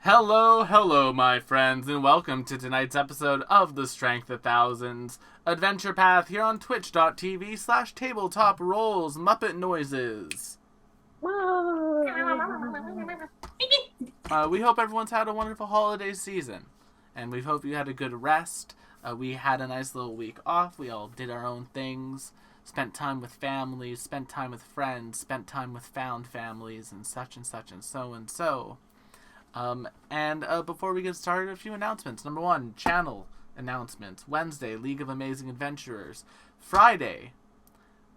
Hello, hello, my friends, and welcome to tonight's episode of The Strength of Thousands Adventure Path here on twitch.tv/tabletop rolls Muppet Noises. We hope everyone's had a wonderful holiday season, and we hope you had a good rest. We had a nice little week off. We all did our own things, spent time with families, spent time with friends, spent time with found families, and such and such and so and so. Before we get started, a few announcements. Number one, channel announcements. Wednesday, League of Amazing Adventurers. Friday,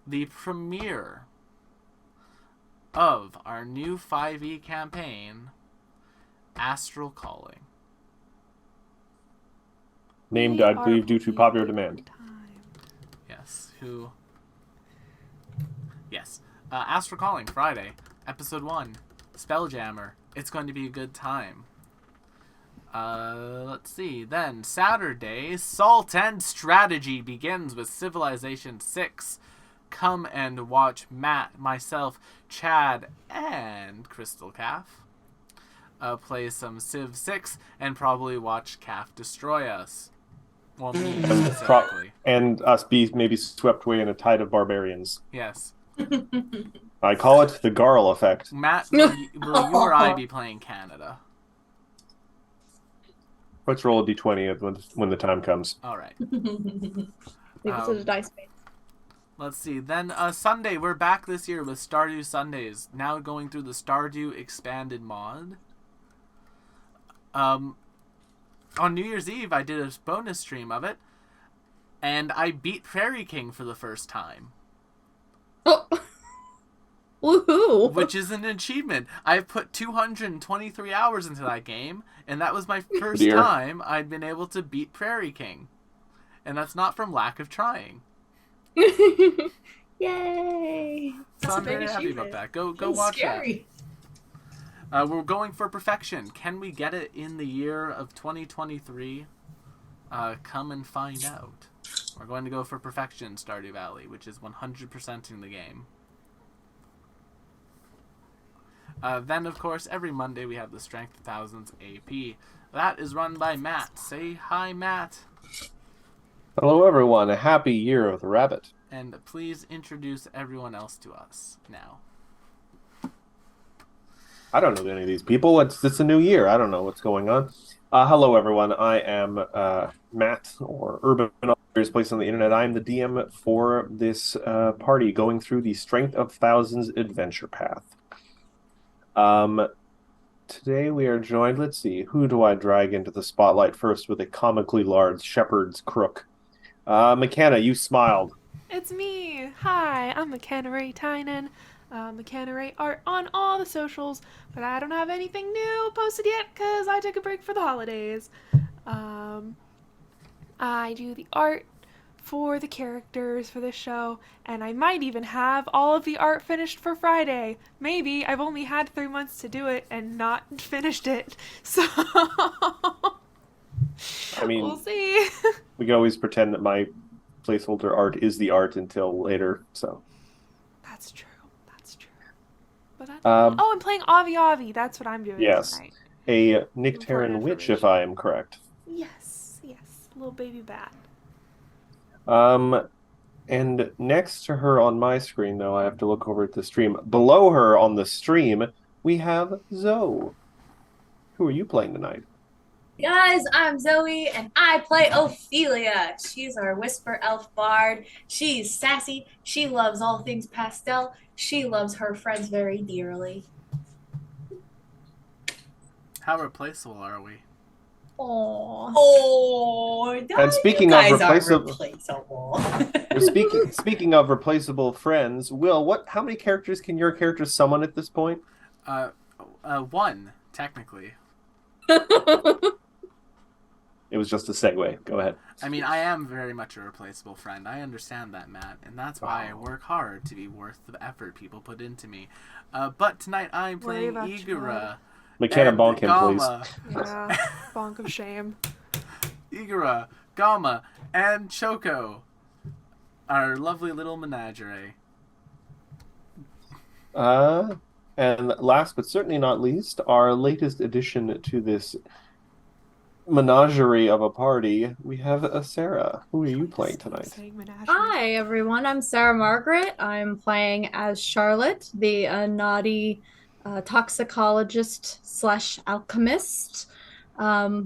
the premiere of our new 5e campaign, Astral Calling. Named, I believe, due to popular demand. Yes, Astral Calling, Friday, Episode 1, Spelljammer. It's going to be a good time. Let's see. Then, Saturday, Salt and Strategy begins with Civilization 6. Come and watch Matt, myself, Chad, and Crystal Calf play some Civ 6 and probably watch Calf destroy us. Well, me specifically. And us be maybe swept away in a tide of barbarians. Yes. I call it the Garl effect. Matt, will you or I be playing Canada? Let's roll a d20 when the time comes. All right. Leave it to the dice face. Let's see. Then Sunday, we're back this year with Stardew Sundays. Now going through the Stardew Expanded mod. On New Year's Eve, I did a bonus stream of it, and I beat Prairie King for the first time. Oh! Woohoo! Which is an achievement. I've put 223 hours into that game, and that was my first time I'd been able to beat Prairie King. And that's not from lack of trying. Yay! So I'm very happy about that. Go watch scary. that. We're going for perfection. Can we get it in the year of 2023? Come and find out. We're going to go for perfection, Stardew Valley, which is 100%ing the game. Then, of course, every Monday we have the Strength of Thousands AP. That is run by Matt. Say hi, Matt. Hello, everyone. A happy year of the rabbit. And please introduce everyone else to us now. I don't know any of these people. It's a new year. I don't know what's going on. Hello, everyone. I am Matt, or Urban, various places on the internet. I am the DM for this party going through the Strength of Thousands adventure path. Today we are joined, let's see, who do I drag into the spotlight first with a comically large shepherd's crook? McKenna, you smiled. It's me. Hi, I'm McKenna Ray Tynan. McKenna Ray art on all the socials, but I don't have anything new posted yet because I took a break for the holidays. I do the art for the characters for this show, and I might even have all of the art finished for Friday. Maybe. I've only had 3 months to do it and not finished it, so I mean, we'll see. We can always pretend that my placeholder art is the art until later, so. That's true. But I'm playing Avi Avi. That's what I'm doing tonight. A Nictaran witch, if I am correct. Yes. Little baby bat. And next to her on my screen, though, I have to look over at the stream. Below her on the stream, we have Zoe. Who are you playing tonight? Guys, I'm Zoe, and I play Ophelia. She's our Whisper Elf Bard. She's sassy. She loves all things pastel. She loves her friends very dearly. How replaceable are we? Oh, and speaking of replaceable, replaceable. speaking of replaceable friends, Will, how many characters can your character summon at this point? One, technically. It was just a segue. Go ahead. I mean, I am very much a replaceable friend. I understand that, Matt, and that's why I work hard to be worth the effort people put into me. But tonight I'm playing Igura. McKenna, bonk him, please. Yeah, bonk of shame. Igura, Gama, and Choco. Our lovely little menagerie. And last but certainly not least, our latest addition to this menagerie of a party, we have Sarah. Who are you playing tonight? Saying menagerie. Hi, everyone. I'm Sarah Margaret. I'm playing as Charlotte, the naughty toxicologist slash alchemist. My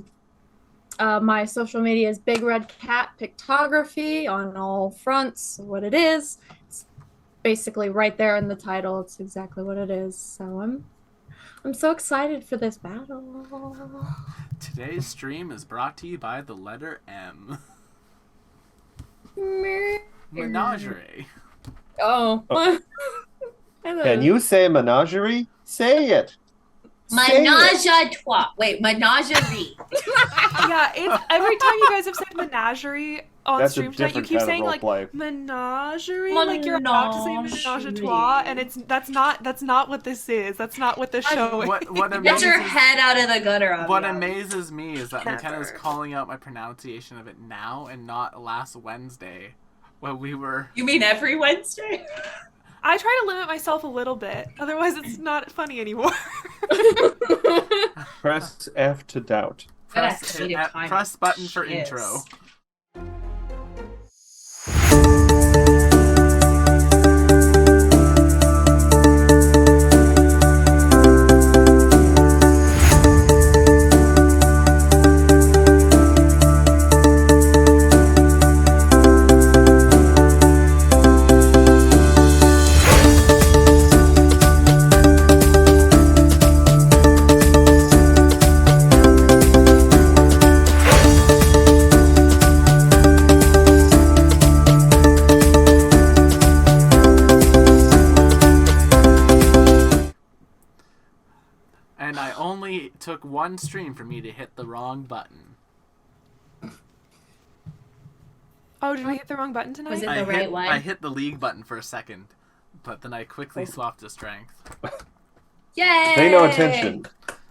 social media is Big Red Cat Pictography on all fronts. What it is, it's basically right there in the title. It's exactly what it is. So I'm so excited for this battle. Today's stream is brought to you by the letter M. Menagerie. Oh. Can you say menagerie? Say it. Menage a trois. Wait, menagerie. Yeah, it's every time you guys have said menagerie on That's stream a tonight, you different keep kind of saying like roleplay. menagerie, like you're about to say menage a trois, and that's not what this is. That's not what the show is. What Get your amazes, head out of the gutter. what Aviana. amazes me is that McKenna's Never. calling out my pronunciation of it now and not last Wednesday when we were. You mean every Wednesday? I try to limit myself a little bit, otherwise it's not funny anymore. Press F to doubt. Press, Gotta have time. press button for Yes. intro. And I only took one stream for me to hit the wrong button. Oh, did we hit the wrong button tonight? Was it I the right hit, one? I hit the league button for a second, but then I quickly swapped to strength. Yay! Pay no attention.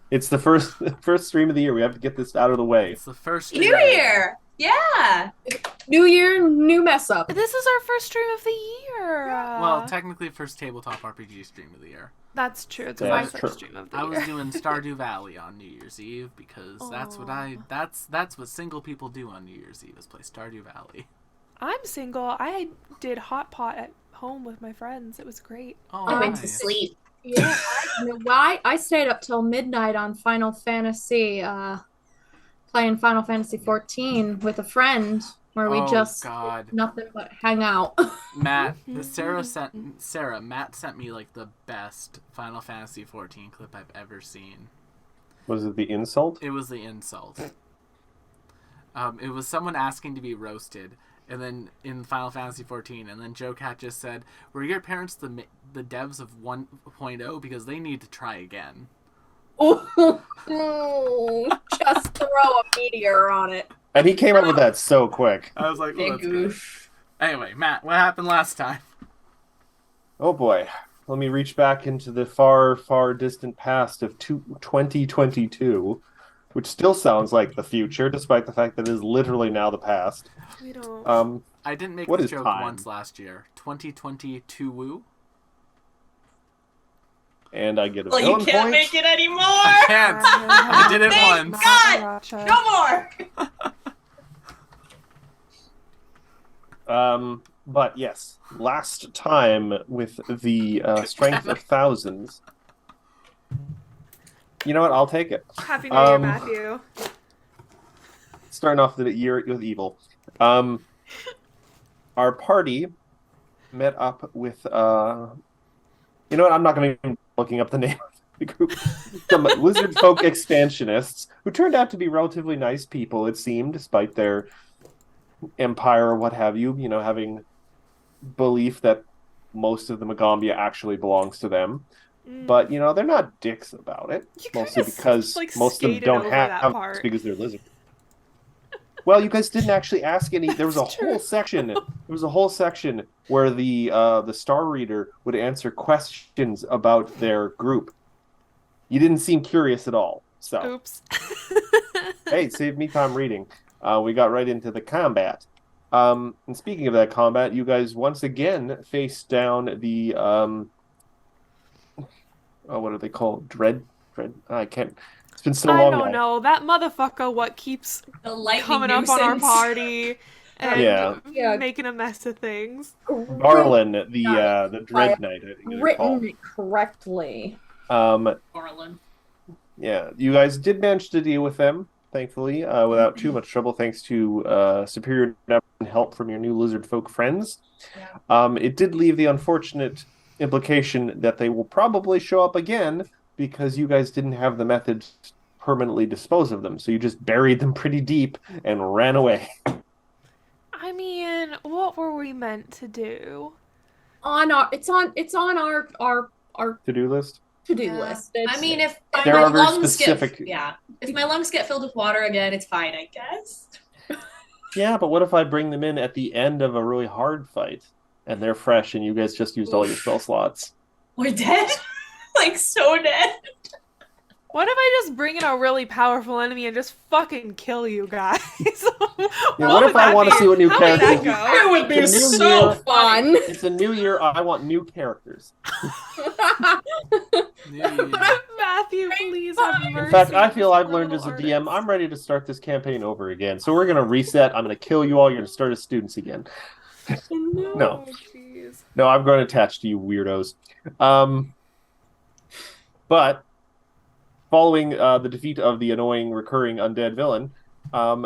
It's the first stream of the year. We have to get this out of the way. It's the first New stream of the Year! Yeah! New year, new mess up. This is our first stream of the year. Well, technically first tabletop RPG stream of the year. That's true. It's Yeah, my that's first true. stream of the I year. was doing Stardew Valley on New Year's Eve because that's what single people do on New Year's Eve is play Stardew Valley. I'm single. I did hot pot at home with my friends. It was great. Oh, I went to nice. sleep. Yeah, I stayed up till midnight on Final Fantasy, playing Final Fantasy 14 with a friend, where we Oh, just God. nothing but hang out. Matt, Matt sent me like the best Final Fantasy 14 clip I've ever seen. Was it the insult? It was the insult. It was someone asking to be roasted, and then in Final Fantasy 14, and then Joe Cat just said, "Were your parents the devs of 1.0 because they need to try again?" Ooh, just throw a meteor on it. And he came up with that so quick. I was like, "Oh, Big that's good." goof. Anyway, Matt, what happened last time? Oh boy. Let me reach back into the far, far distant past of 2022, which still sounds like the future, despite the fact that it is literally now the past. We don't. I didn't make What this is joke time? once last year. 2022 woo? And I get a Well, you villain can't point. make it anymore! I can't! I did it Thank once! God! No more! But yes, last time with the strength of thousands. You know what? I'll take it. Happy New Year, um, Matthew. Starting off the year with evil. Our party met up with you know what? I'm not going to be looking up the name of the group. Some lizard folk expansionists who turned out to be relatively nice people, it seemed, despite their empire or what have you. You know, having belief that most of the Magambia actually belongs to them. But, you know, they're not dicks about it. You Mostly kinda, because like, most of them skated don't over have that it part. because they're lizards. Well, you guys didn't actually ask any. There was a That's true. whole section. There was a whole section where the Star Reader would answer questions about their group. You didn't seem curious at all. So, Oops. hey, save me time reading. We got right into the combat. And speaking of that combat, you guys once again faced down the what are they called? Dread. I can't. It's been so I long. don't know. That motherfucker what keeps The lightning coming up on our nuisance. party and Yeah. making a mess of things. Garland, the Dread Knight, I think they're called. Written correctly. Garland. Yeah, you guys did manage to deal with them, thankfully, without too much trouble, thanks to superior help from your new lizard folk friends. Yeah. It did leave the unfortunate implication that they will probably show up again because you guys didn't have the method to permanently dispose of them, so you just buried them pretty deep and ran away. I mean, what were we meant to do? It's on our To-do list? to-do Yeah. list. I mean, if There my are very lungs specific- if my lungs get filled with water again, it's fine, I guess. Yeah, but what if I bring them in at the end of a really hard fight and they're fresh and you guys just used all your spell slots? We're dead, like so dead. What if I just bring in a really powerful enemy and just fucking kill you guys? Yeah, what if I want to see what new How would characters? that go? It would be It's a new so year. fun. It's a new year. I want new characters. Matthew, please have mercy. In fact, I feel I've learned as a DM. I'm ready to start this campaign over again. So we're gonna reset. I'm gonna kill you all. You're gonna start as students again. No. Oh, jeez. No, I'm going to attach to you weirdos. But following the defeat of the annoying recurring undead villain,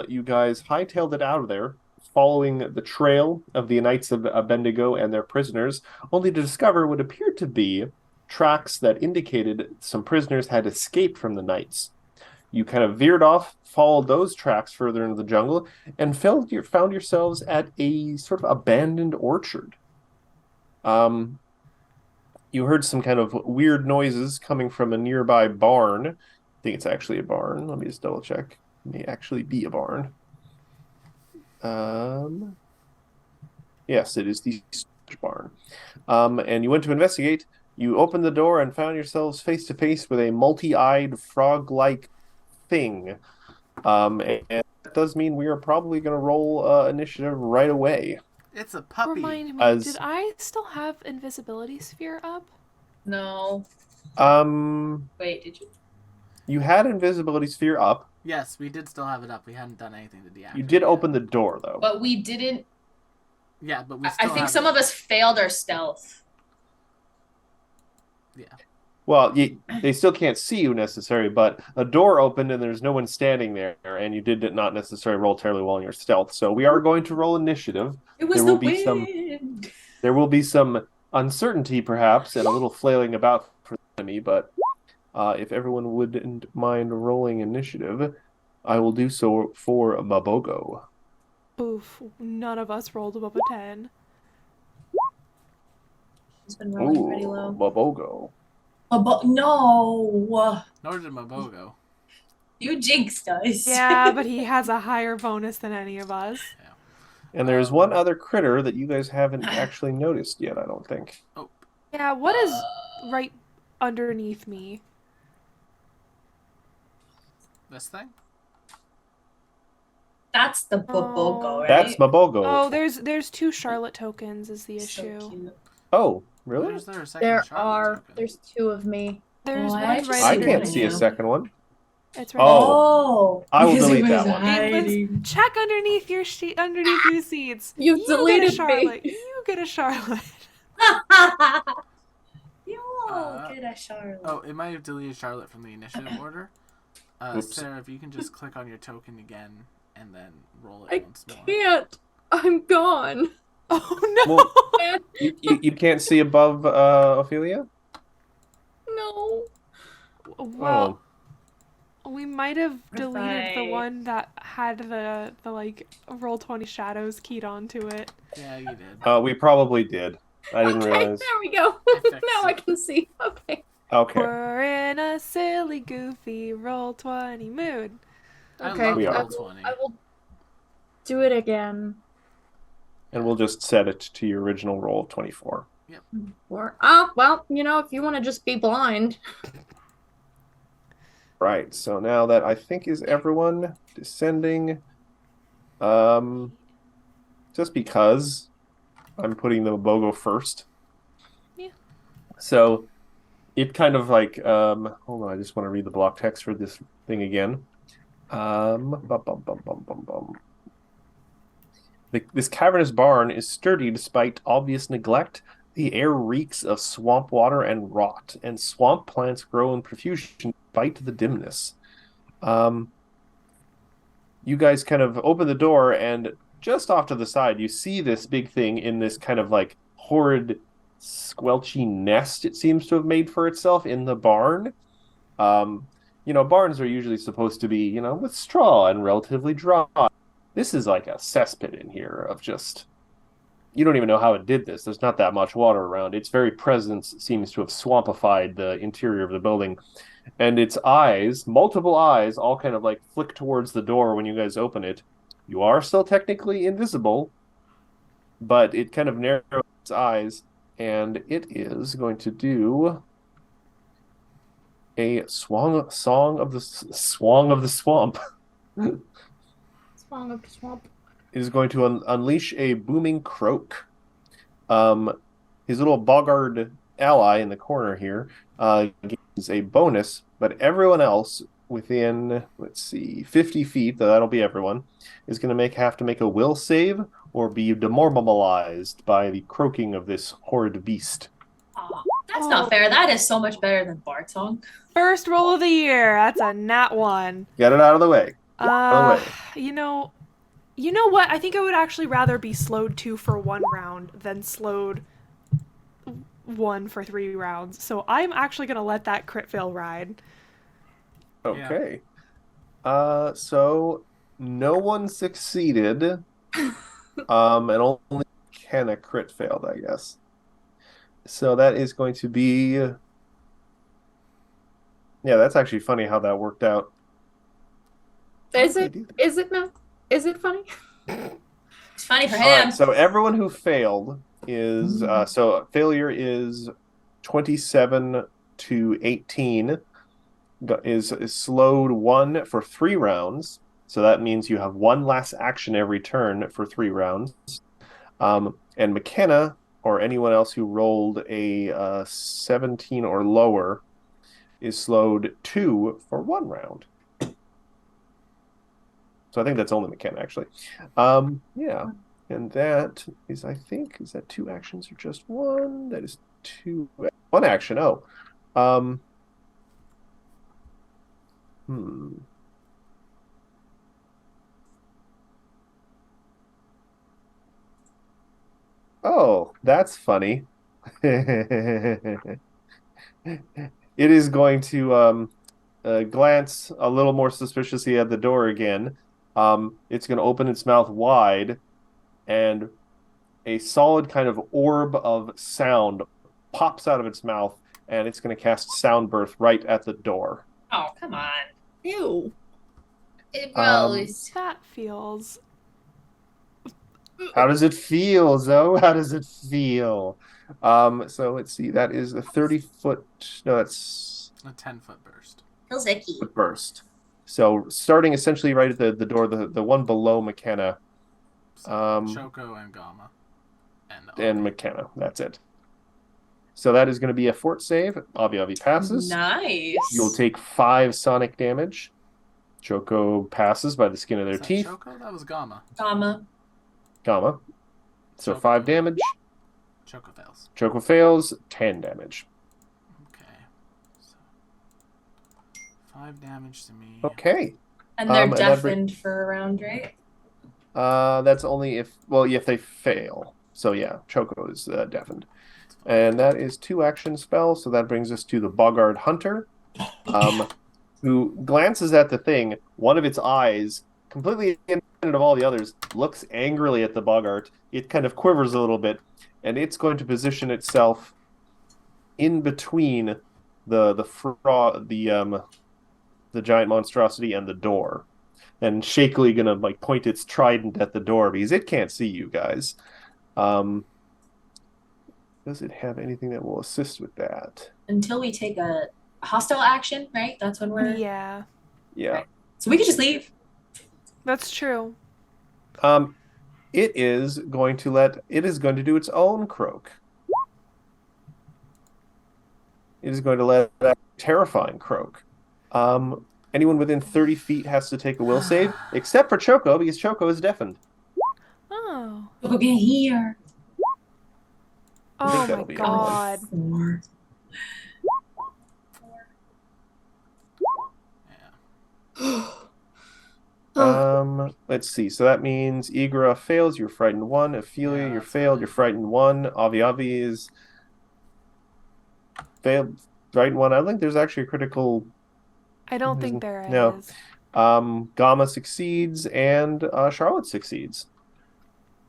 you guys hightailed it out of there, following the trail of the Knights of Bendigo and their prisoners, only to discover what appeared to be tracks that indicated some prisoners had escaped from the Knights. You kind of veered off, followed those tracks further into the jungle, and found yourselves at a sort of abandoned orchard. You heard some kind of weird noises coming from a nearby barn. I think it's actually a barn. Let me just double check. It may actually be a barn. Yes, it is the barn. And you went to investigate. You opened the door and found yourselves face to face with a multi-eyed frog-like thing. And that does mean we are probably going to roll initiative right away. It's a puppy. Remind me, did I still have invisibility sphere up? No. Wait, did you? You had invisibility sphere up. Yes, we did still have it up. We hadn't done anything to deactivate. You did open the door, though. But we didn't. Yeah, but we I still think have some of us failed our stealth. Yeah. Well, they still can't see you necessarily, but a door opened and there's no one standing there, and you did not necessarily roll terribly well in your stealth. So we are going to roll initiative. It was There the will be wind. There will be some uncertainty, perhaps, and a little flailing about for the enemy, but if everyone wouldn't mind rolling initiative, I will do so for Mabogo. Oof, none of us rolled above a 10. He's been rolling pretty low. Mabogo. No. Nor did Mabogo. You jinxed us. Yeah, but he has a higher bonus than any of us. And there's one other critter that you guys haven't actually noticed yet, I don't think. Yeah, what is right underneath me? This thing? That's the Bobogo, right? That's Mabogo. Oh, there's 2 Charlotte tokens is the So issue. cute. Oh, really? Where's there a second Charlotte token? There's 2 of me. There's What? one right I underneath. can't see a second one. It's right. Oh. I will because he delete that was one. hiding. Check underneath your underneath your seats. You get a deleted Charlotte. me. You get a Charlotte. Get a Charlotte. Oh, it might have deleted Charlotte from the initiative order. Oops. Sarah, if you can just click on your token again and then roll it I once more. can't. I'm gone. Oh no. Well, you can't see above Ophelia? No. Well, Oh. we might have deleted the Right. one that had the like roll 20 shadows keyed onto it. Yeah, you did. We probably did. I didn't Okay, realize. there we go. fixed Now I it. can see. Okay. Okay. We're in a silly, goofy roll 20 mood. Okay. I We are. love roll 20. I will do it again. And we'll just set it to your original roll of 24. Or well, if you want to just be blind. Right, so now that I think is everyone descending, just because I'm putting the Mabogo first. Yeah. So it kind of like hold on, I just want to read the block text for this thing again. Bum, bum, bum, bum, bum, bum. This cavernous barn is sturdy despite obvious neglect. The air reeks of swamp water and rot, and swamp plants grow in profusion despite the dimness. Um, you guys kind of open the door, and just off to the side, you see this big thing in this kind of like horrid, squelchy nest it seems to have made for itself in the barn. Um, barns are usually supposed to be, with straw and relatively dry. This is like a cesspit in here of just, you don't even know how it did this. There's not that much water around. Its very presence seems to have swampified the interior of the building. And its eyes, multiple eyes, all kind of like flick towards the door when you guys open it. You are still technically invisible, but it kind of narrows its eyes, and it is going to do a song of the swamp. Swamp of swamp. Is going to unleash a booming croak. His little boggard ally in the corner here gains a bonus, but everyone else within, let's see, 50 feet, that'll be everyone, is going to have to make a will save or be demoralized by the croaking of this horrid beast. Aw, that's not fair. That is so much better than Bart song. First roll of the year. That's a nat 1. Get it out of the way. Out of the way. You know what? I think I would actually rather be slowed 2 for 1 round than slowed 1 for 3 rounds. So I'm actually gonna let that crit fail ride. Okay. So no one succeeded. And only Kenna crit failed, I guess. So that is going to be. Yeah, that's actually funny how that worked out. Is it funny? It's funny for All him. right, so everyone who failed is so failure is 27 to 18 is slowed 1 for 3 rounds. So that means you have 1 last action every turn for 3 rounds. And McKenna or anyone else who rolled a 17 or lower is slowed 2 for 1 round. So I think that's only McKenna, actually. Yeah. And that is, I think, is that 2 actions or just 1? That is 1 action. Oh. Oh, that's funny. It is going to glance a little more suspiciously at the door again. It's going to open its mouth wide, and a solid kind of orb of sound pops out of its mouth, and it's going to cast Sound Birth right at the door. Oh, come on. Ew. It grows. That feels. How does it feel, Zoe? How does it feel? So let's see. That is a 30-foot. No, that's a 10-foot burst. Feels icky. Burst. So starting essentially right at the door, the one below McKenna. So Choco and Gamma. And McKenna. That's it. So that is going to be a fort save. Avi passes. Nice. You'll take 5 sonic damage. Choco passes by the skin of their teeth. Choco? That was Gamma. Gamma. So Choco. 5 damage. Choco fails. Choco fails. 10 damage. Okay. So 5 damage to me. Okay. And they're deafened for a round, right? That's only if they fail. So yeah, Choco is deafened. And that is 2 action spells, so that brings us to the Boggart Hunter, who glances at the thing. One of its eyes, completely independent of all the others, looks angrily at the Boggart. It kind of quivers a little bit, and it's going to position itself in between the giant monstrosity and the door, and shakily gonna like point its trident at the door because it can't see you guys. Does it have anything that will assist with that? Until we take a hostile action, right? That's when we're... Yeah. Yeah. Right. So we could just leave. That's true. It is going to do its own croak. It is going to let out a terrifying croak. Anyone within 30 feet has to take a will save, except for Choco, because Choco is deafened. Oh. Look at here. I think Oh my that'll be god. 4. Let's see. So that means Igra fails, you're frightened 1. Ophelia, Yeah, you're that's failed, fine. you're frightened 1. Avi Avi is failed, frightened 1. I don't think there's actually a critical. I don't think there No. is. Gamma succeeds and Charlotte succeeds.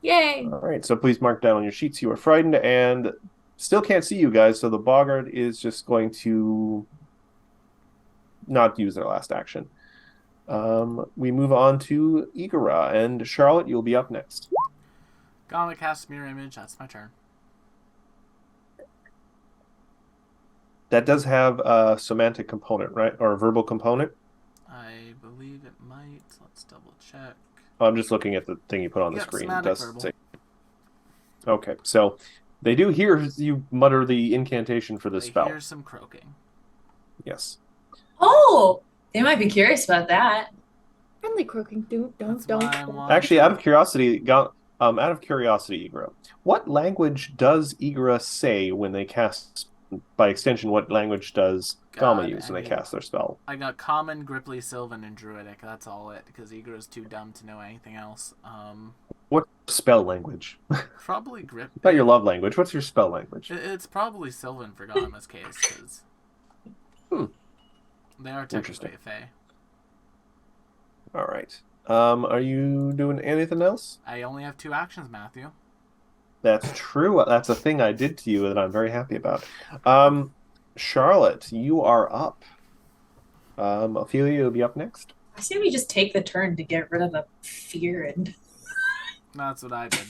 Yay! All right, so please mark down on your sheets you are frightened and still can't see you guys, so the Boggart is just going to not use their last action. We move on to Igara, and Charlotte, you'll be up next. Gonna cast mirror image. That's my turn. That does have a semantic component, right? Or a verbal component. I believe it might. Let's double check. I'm just looking at the thing you put on the Yep, screen. It semantic does verbal. say. Okay, so they do hear you mutter the incantation for the They spell. hear some croaking. Yes. Oh, they might be curious about that. Friendly croaking. Don't. That's why I want Actually, out of curiosity, Igara, what language does Igara say when they cast? By extension, what language does Gamma God, use when I they mean- cast their spell? I got Common, Gripply, Sylvan, and Druidic. That's all it, because Igra's too dumb to know anything else. What spell language? Probably Grip. Not your love language. What's your spell language? It's probably Sylvan for Gamma's case, because they are technically Interesting. a Fae. All right. Are you doing anything else? I only have 2 actions, Matthew. That's true. That's a thing I did to you that I'm very happy about. Charlotte, you are up. Ophelia, you'll be up next. I say we just take the turn to get rid of the fear and That's what I did.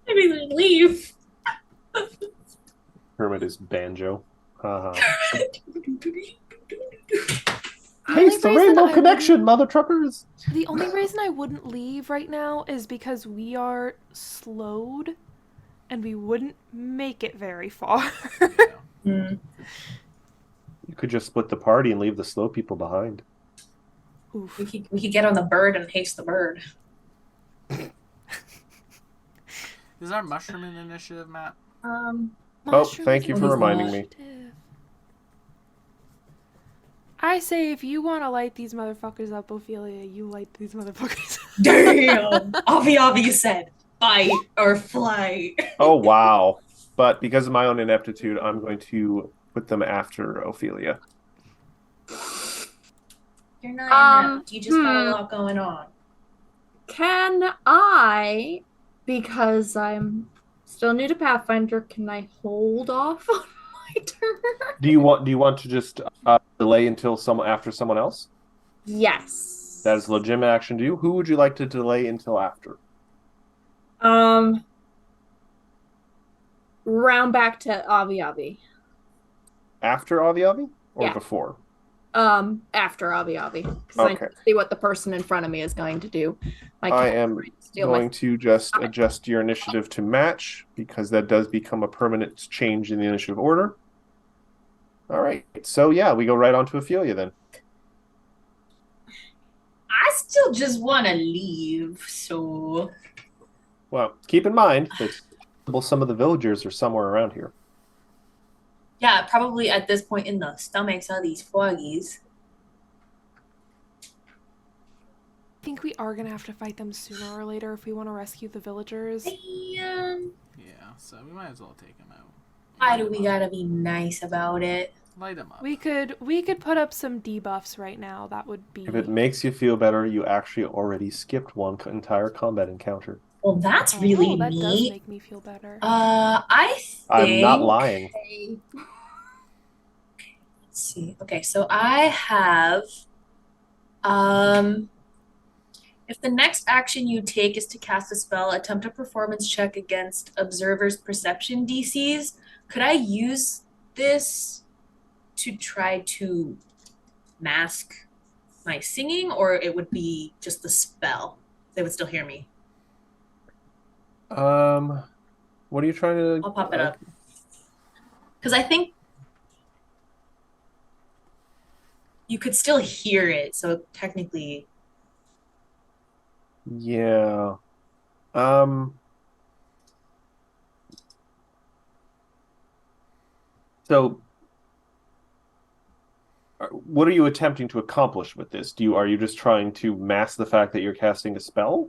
maybe we leave. Hermit is banjo. Haha. only Taste the reason rainbow I connection, wouldn't- mother truckers. The only reason I wouldn't leave right now is because we are slowed and we wouldn't make it very far. Hmm. You could just split the party and leave the slow people behind. Oof. We could get on the bird and haste the bird. Is our mushroom in initiative, Matt? Mushroom thank is you for an reminding me. initiative. I say if you want to light these motherfuckers up, Ophelia, you light these motherfuckers up. Damn! Avi said, fight or flight. Oh, wow. But because of my own ineptitude, I'm going to put them after Ophelia. You're not inept. You just got a hmm. lot going on. Can I, because I'm still new to Pathfinder, can I hold off on my turn? Do you want to just delay until after someone else? Yes. That is a legitimate action to you. Who would you like to delay until after? Round back to Avi Avi. After Avi Avi or Yeah. before? After Avi Avi. Because I Okay. can see what the person in front of me is going to do. I am steal going my to just adjust your initiative to match because that does become a permanent change in the initiative order. All right. So yeah, we go right on to Ophelia then. I still just want to leave, so. Well, keep in mind that some of the villagers are somewhere around here. Yeah, probably at this point in the stomachs of these froggies. I think we are gonna have to fight them sooner or later if we want to rescue the villagers. Damn. Yeah, so we might as well take him out. Why do we gotta be nice about it? Light him up. We could put up some debuffs right now. That would be. If it makes you feel better, you actually already skipped one entire combat encounter. Well, that's really that does neat. make me feel better. I think. I'm not lying. Let's see. Okay, so I have. If the next action you take is to cast a spell, attempt a performance check against observers' perception DCs. Could I use this to try to mask my singing, or it would be just the spell? They would still hear me. What are you trying to? I'll pop it up. Because I think you could still hear it, so technically. Yeah. So, what are you attempting to accomplish with this? Are you just trying to mask the fact that you're casting a spell?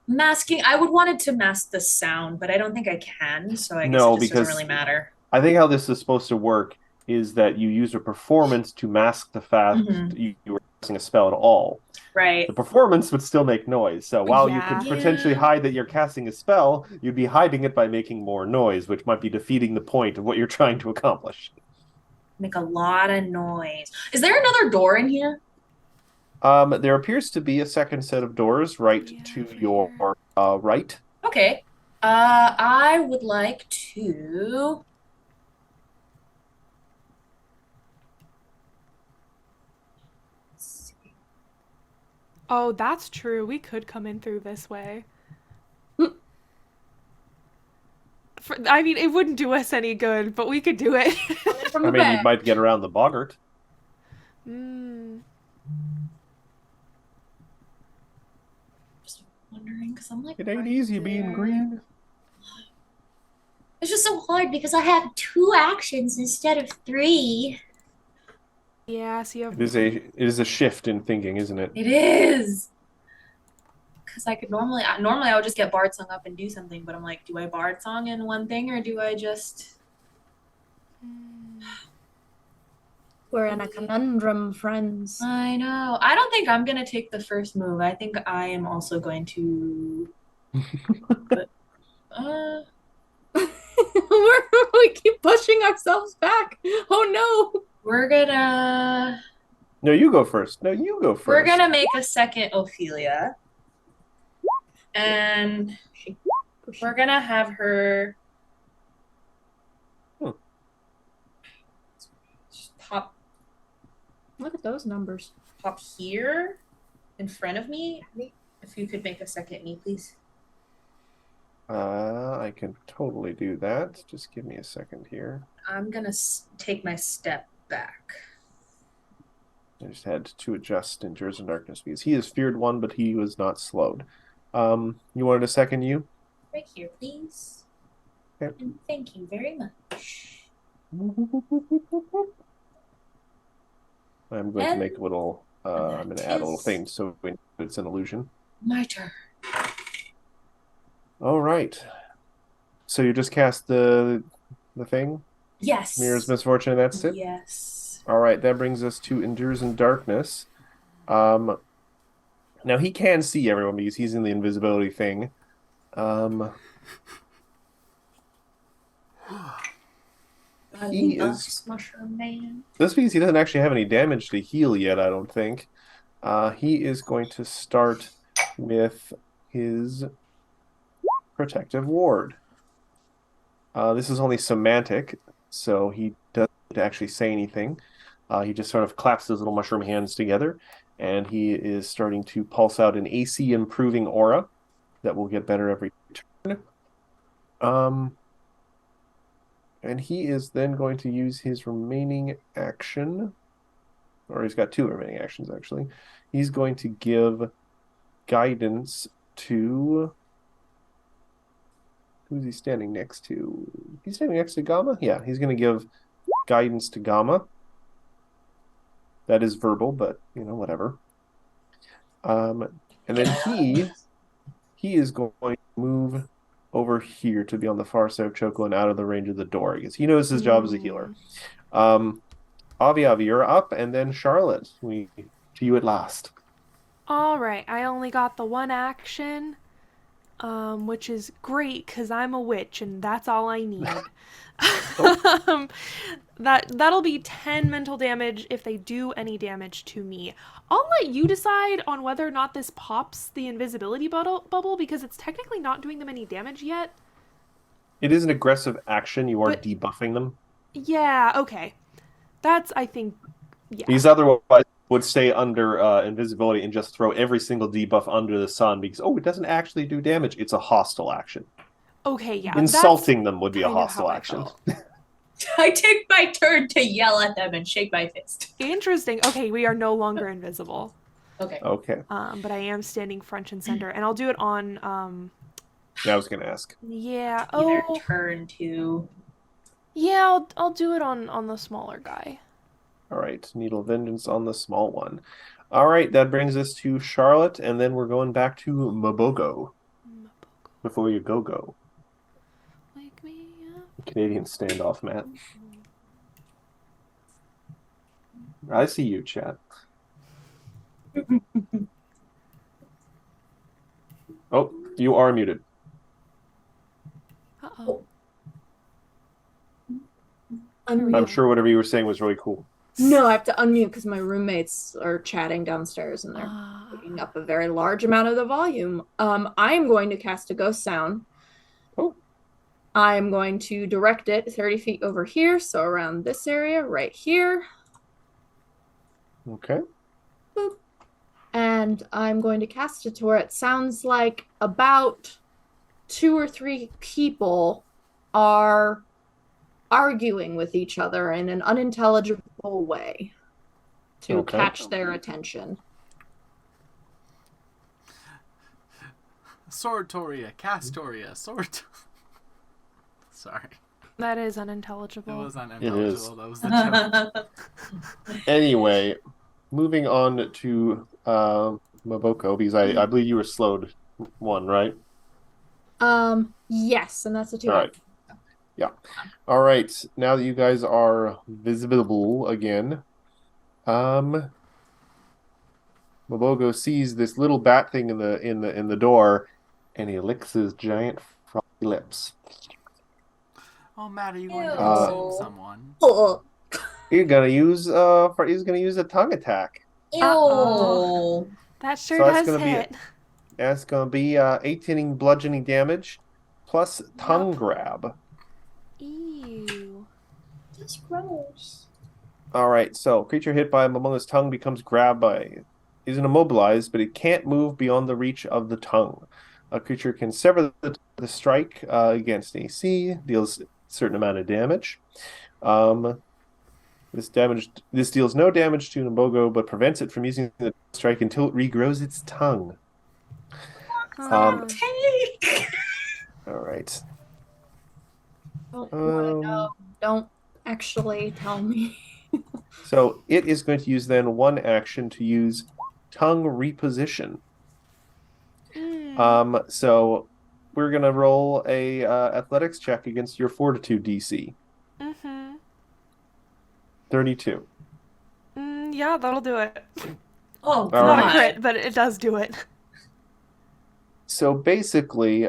Masking, I would want it to mask the sound, but I don't think I can, so I guess it No, just doesn't because really matter. I think how this is supposed to work is that you use a performance to mask the fact Mhm. you were casting a spell at all. Right. The performance would still make noise. So while you Yeah. could potentially Yeah. hide that you're casting a spell, you'd be hiding it by making more noise, which might be defeating the point of what you're trying to accomplish. Make a lot of noise. Is there another door in here? There appears to be a second set of doors right Yeah, to over your here. right. Okay. I would like to. Let's see. Oh, that's true. We could come in through this way. I mean, it wouldn't do us any good, but we could do it. Coming from I the mean, you back. might get around the boggart. Mm. Just wondering, because I'm like. It ain't right easy being there. green. It's just so hard because I have 2 actions instead of 3. Yeah, so you have. It is a shift in thinking, isn't it? It is. Because I could normally I would just get bard song up and do something, but I'm like, do I bard song in one thing or do I just? Mm. We're in a conundrum, friends. I know. I don't think I'm gonna take the first move. I think I am also going to. But, We keep pushing ourselves back. Oh no. we're gonna No, you go first. No, you go first. we're gonna make a second Ophelia, and we're gonna have her Hmm. pop Look at those numbers. here in front of me. If you could make a second me, please. I can totally do that. Just give me a second here. I'm gonna take my step back. I just had to adjust Endures in Darkness because he is feared one, but he was not slowed. You wanted a second you? Right here, please. Okay. And thank you very much. I'm going to And make a little. I'm going to add a little is- thing so it's an illusion. My turn. All right. So you just cast the thing, Yes. Mirror's Misfortune, and that's it. Yes. All right, that brings us to Endures in Darkness. Now he can see everyone because he's in the invisibility thing. He is. Mushroom Man. This means he doesn't actually have any damage to heal yet, I don't think. He is going to start with his Protective Ward. This is only semantic, so he doesn't actually say anything. He just sort of claps his little mushroom hands together, and he is starting to pulse out an AC improving aura that will get better every turn. And he is then going to use his remaining action, or he's got 2 remaining actions actually. He's going to give guidance to. Who's he standing next to? He's standing next to Gamma? Yeah, he's going to give guidance to Gamma. That is verbal, but, whatever. And then he is going to move over here to be on the far side of Choco and out of the range of the door, because he knows his job as a healer. Avi, you're up, and then Charlotte, to you at last. All right, I only got the 1 action, which is great because I'm a witch and that's all I need. That'll be 10 mental damage if they do any damage to me. I'll let you decide on whether or not this pops the invisibility bubble because it's technically not doing them any damage yet. It is an aggressive action. You are But- debuffing them. Yeah, okay. That's, I think, yeah. These otherwise would stay under invisibility and just throw every single debuff under the sun because, it doesn't actually do damage. It's a hostile action. Okay, yeah. Insulting them would be a kind of hostile how I action. felt. I take my turn to yell at them and shake my fist. Interesting. Okay, we are no longer invisible. Okay. Okay. But I am standing front and center, and I'll do it on. Yeah, I was gonna ask. Yeah. Either Oh. turn to. Yeah, I'll do it on the smaller guy. All right, Needle of Vengeance on the small one. All right, that brings us to Charlotte, and then we're going back to Mabogo before you go. Wake me up. Canadian standoff, Matt. I see you, chat. Oh, you are muted. Uh-oh. I'm sure whatever you were saying was really cool. No, I have to unmute because my roommates are chatting downstairs and they're picking up a very large amount of the volume. I am going to cast a ghost sound. Oh. I'm going to direct it 30 feet over here, so around this area right here. Okay. Boop. And I'm going to cast it to where it sounds like about 2 or 3 people are arguing with each other in an unintelligible way to catch their attention. Sortoria, Castoria, Sort. Sorry. That is It unintelligible. was unintelligible. It is. That was the joke. Anyway, moving on to Maboko, because I believe you were slowed one, right? Yes, and that's a 2. All right. Yeah. All right. Now that you guys are visible again, Mabogo sees this little bat thing in the door, and he licks his giant frothy lips. Oh, Matt, are you going to Ew. consume someone? Oh, He's gonna use a tongue attack. Ew. Uh-oh. That sure So that's does gonna be hit. That's gonna be 18 bludgeoning damage plus tongue grab. Ew. That's gross. All right, so creature hit by Momonga's tongue becomes grabbed by. Isn't immobilized, but it can't move beyond the reach of the tongue. A creature can sever the strike against AC, deals a certain amount of damage. This deals no damage to Nabogo, but prevents it from using the strike until it regrows its tongue. Take. All right. don't want to know. Don't actually tell me. So it is going to use then one action to use tongue reposition. So we're gonna roll a athletics check against your fortitude DC. 32. Yeah, that'll do it. Oh, All Not right. a crit, but it does do it. So basically,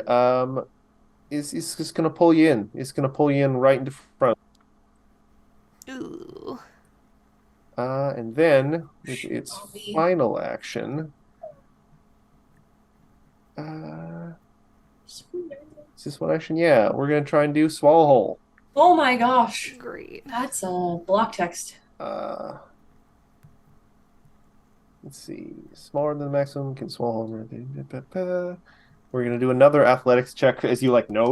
it's just gonna pull you in. It's gonna pull you in right into front. Ooh. And then with its final action, is this one action? Yeah, we're gonna try and do swallow hole. Oh my gosh. Great. That's a block text. Let's see, smaller than the maximum can swallow. We're gonna do another athletics check. As you like, no.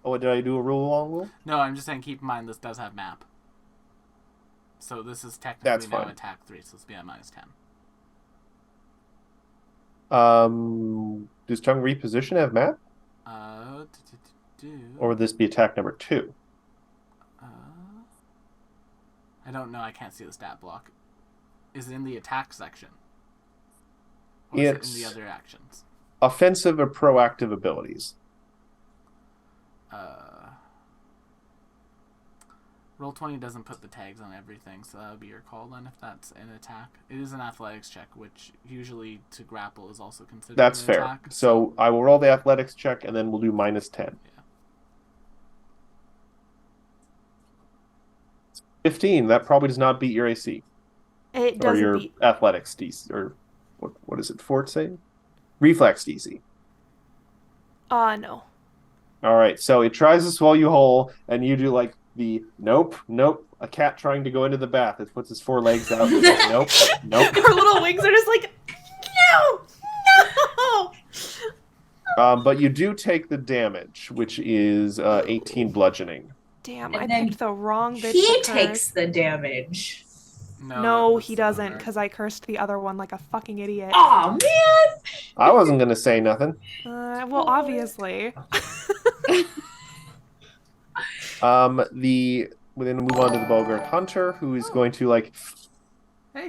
Oh, did I do a long rule? No, I'm just saying keep in mind this does have map. So this is technically That's now fine. attack 3, so it's be at -10. Does tongue reposition have map, or would this be attack number 2? I don't know. I can't see the stat block. Is it in the attack section? Or is it in the other actions? Offensive or proactive abilities. Roll20 doesn't put the tags on everything, so that would be your call then if that's an attack. It is an athletics check, which usually to grapple is also considered That's an fair. attack. So I will roll the athletics check, and then we'll do -10. Yeah. 15. That probably does not beat your AC. It Or doesn't your beat. athletics DC, or what is it? Fort save? Reflex DC. No. All right, so it tries to swallow you whole, and you do like the nope. A cat trying to go into the bath. It puts its 4 legs out. It's like, nope. Her little wings are just like, no. But you do take the damage, which is 18 bludgeoning. Damn, And I then picked the wrong bitch He to takes curse. the damage. No, that's he the doesn't, bummer. because I cursed the other one like a fucking idiot. Aw, man! I wasn't going to say nothing. Well, obviously. We're going to move on to the Bogart Hunter, who is going to, Hey,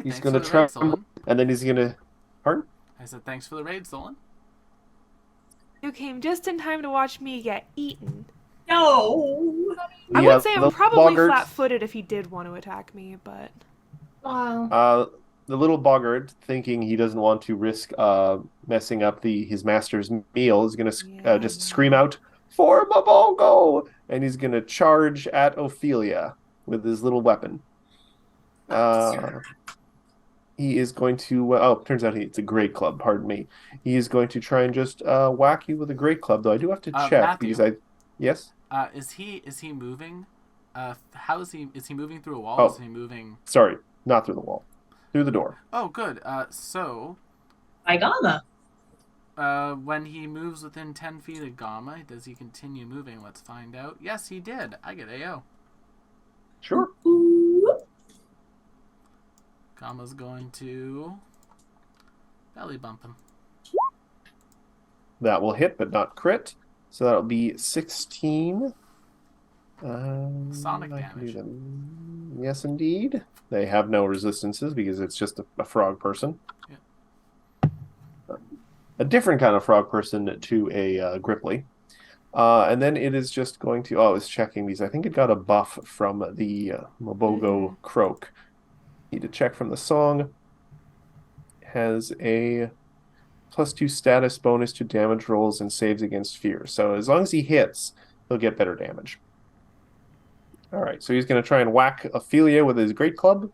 he's thanks going for to the raid, tremble, Solon. and then he's going to... Pardon? I said thanks for the raid, Solon. You came just in time to watch me get eaten. No! I Yeah, would say I'm the probably Boggart, flat-footed if he did want to attack me, but... Wow. the little Boggart, thinking he doesn't want to risk messing up his master's meal, is going to Yeah, just no. scream out, "For Mabongo!" And he's going to charge at Ophelia with his little weapon. He is going to... turns out it's a great club, pardon me. He is going to try and just whack you with a great club, though I do have to check, Matthew. because I... Yes? Is he moving? How is he? Is he moving through a wall? Oh. Is he moving? Sorry, not through the wall. Through the door. Oh, good. So, By Gamma. when he moves within 10 feet of Gamma, does he continue moving? Let's find out. Yes, he did. I get AO. Sure. Ooh. Gamma's going to belly bump him. That will hit, but not crit. So that'll be 16. Sonic I can do damage. them. Yes, indeed. They have no resistances because it's just a frog person. Yeah. A different kind of frog person to a Gripply. And then it is just going to... Oh, it's checking these. I think it got a buff from the Mabogo Croak. Need to check from the song. Has a +2 status bonus to damage rolls and saves against fear. So as long as he hits, he'll get better damage. All right, so he's going to try and whack Ophelia with his great club.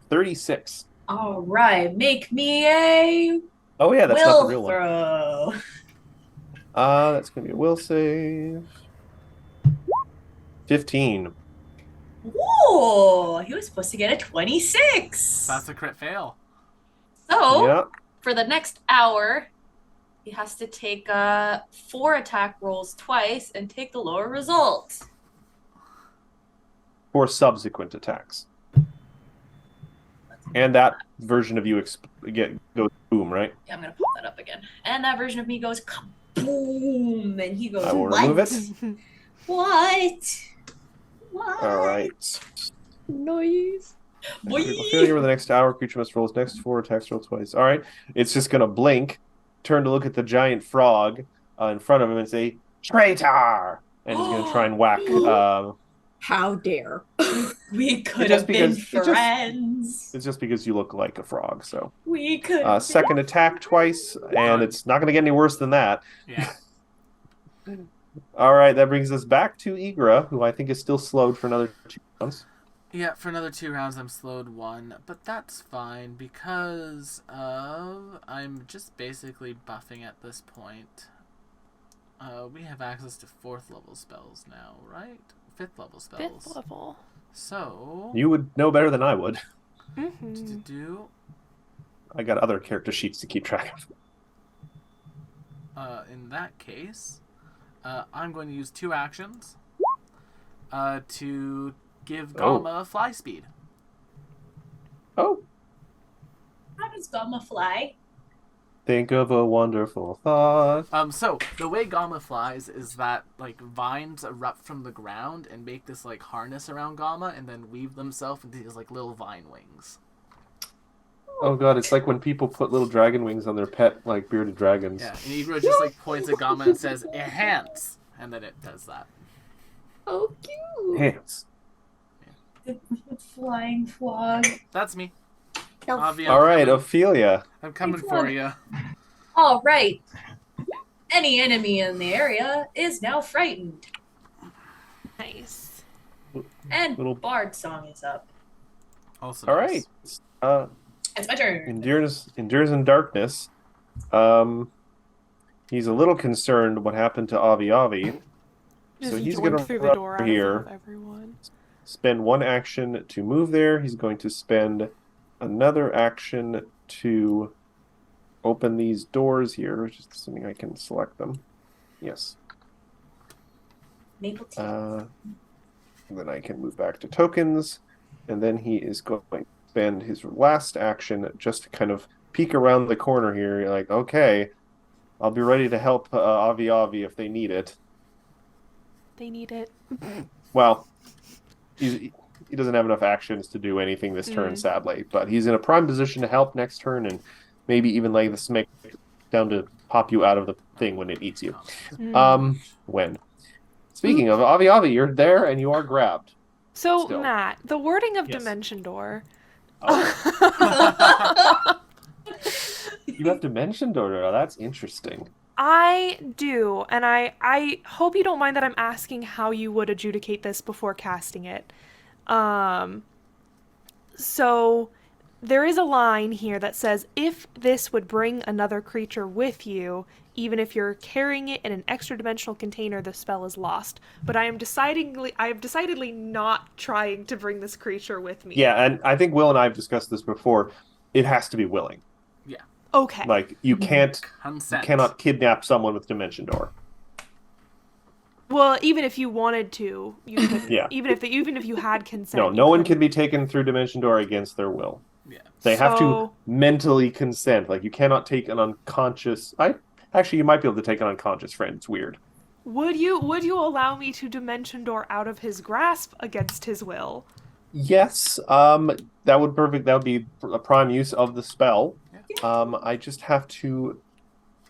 36. All right, make me a Oh yeah, that's not the real will one. throw. That's going to be a will save. 15. Whoa, he was supposed to get a 26. So that's a crit fail. So, Yeah. for the next hour, he has to take 4 attack rolls twice and take the lower result. For subsequent attacks. And that version of you goes boom, right? Yeah, I'm going to pop that up again. And that version of me goes kaboom. And he goes, I will what? remove it. What? What? All right. Noise. Boy. Ophelia, over the next hour, creature must roll its next 4 attacks, roll twice. All right. It's just going to blink, turn to look at the giant frog in front of him and say, "Traitor!" And he's going to try and whack... How dare. We could just have been because- friends. It's just because you look like a frog, so... We could have Second been attack twice, and it's not going to get any worse than that. Yeah. All right, that brings us back to Igra, who I think is still slowed for another 2 rounds. Yeah, for another 2 rounds, I'm slowed 1, but that's fine because I'm just basically buffing at this point. We have access to 4th level spells now, right? 5th level spells. 5th level. So You would know better than I would. Mm-hmm. I got other character sheets to keep track of. In that case, I'm going to use 2 actions to give Gamma fly speed. Oh, How does Gamma fly? think of a wonderful thought. So the way Gamma flies is that like vines erupt from the ground and make this like harness around Gamma and then weave themselves into these like little vine wings. Oh god, it's like when people put little dragon wings on their pet, like bearded dragons. Yeah, and Ibra just like points at Gamma and says, "Enhance," and then it does that. Oh, cute. Hands. The flying frog. That's me. No. Avi, All right, Ophelia. I'm coming for you. All right. Any enemy in the area is now frightened. Nice. And Little- Bard Song is up. Also, All nice. right. It's my turn. Endures in darkness. He's a little concerned what happened to Avi Avi. Just So he's going gonna through the run door out here. of everyone. Spend 1 action to move there. He's going to spend another action to open these doors here, just assuming I can select them. Yes. Maple tea. And then I can move back to tokens, and then he is going to spend his last action just to kind of peek around the corner here. You're like, okay, I'll be ready to help Avi Avi if they need it. They need it. Well, he doesn't have enough actions to do anything this turn, sadly, but he's in a prime position to help next turn and maybe even lay the smack down to pop you out of the thing when it eats you. When? Speaking of Avi Avi, you're there and you are grabbed. So, Still. Matt, the wording of Yes. Dimension Door. Oh. You have Dimension Door now. That's interesting. I do, and I hope you don't mind that I'm asking how you would adjudicate this before casting it. So there is a line here that says, if this would bring another creature with you, even if you're carrying it in an extra dimensional container, the spell is lost. But I am decidedly not trying to bring this creature with me. Yeah, and I think Will and I have discussed this before. It has to be willing. Okay. Like, you cannot kidnap someone with Dimension Door. Well, even if you wanted to, you couldn't. Yeah. Even if you had consent. No, you no one can couldn't. be taken through Dimension Door against their will. Yeah. They have to So- mentally consent. Like, you cannot take an unconscious... Actually, you might be able to take an unconscious friend. It's weird. Would you allow me to Dimension Door out of his grasp against his will? Yes, that would be a prime use of the spell. I just have to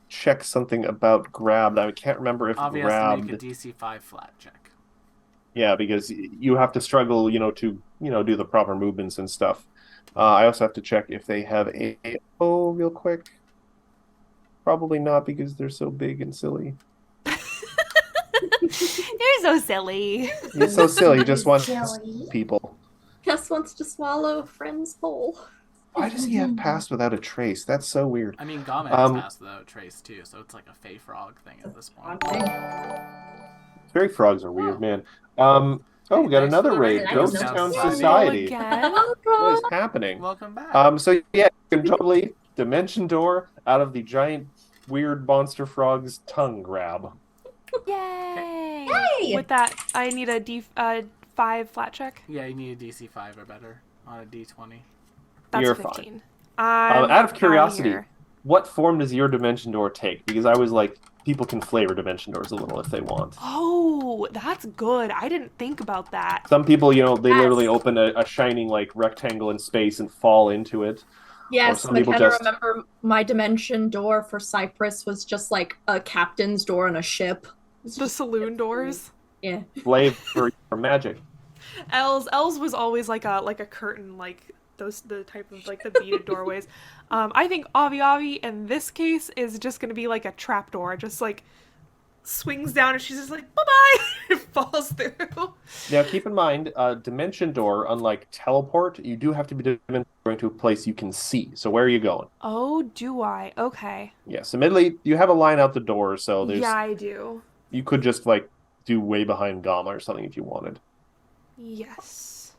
check something about grabbed. I can't remember if Avi has grabbed. to make a DC 5 flat check. Yeah, because you have to struggle, to do the proper movements and stuff. I also have to check if they have AO real quick. Probably not because they're so big and silly. You're so silly. He's so silly. He just wants Silly. people. Just wants to swallow a friend's whole. Why does he have passed without a trace? That's so weird. I mean, Gama has passed without trace too, so it's like a Fey Frog thing at this point. Fairy frogs are weird, man. We got another raid. I didn't Ghost know Town this. Society. Again? What is happening? Welcome back. So yeah, you can totally Dimension Door out of the giant weird monster frog's tongue grab. Yay! Yay! With that, I need a D5 flat check. Yeah, you need a DC 5 or better on a D20. That's You're 15. Out of curiosity, here. what form does your Dimension Door take? Because I was like, people can flavor Dimension Doors a little if they want. Oh, that's good. I didn't think about that. Some people, they literally open a shining like rectangle in space and fall into it. Yes, some people McKenna, just- remember my Dimension Door for Cyprus was just like a captain's door on a ship. The saloon doors. Yeah. Flavor for magic. Els was always like a curtain, like the type of like the beaded doorways. I think Avi in this case is just gonna be like a trap door, just like swings down and she's just like bye bye, it falls through. Now keep in mind, Dimension Door, unlike teleport, you do have to be going to a place you can see. So where are you going? Oh, do I? Okay. Yes, admittedly, you have a line out the door, so Yeah, I do. you could just like do way behind Gama or something if you wanted. Yes.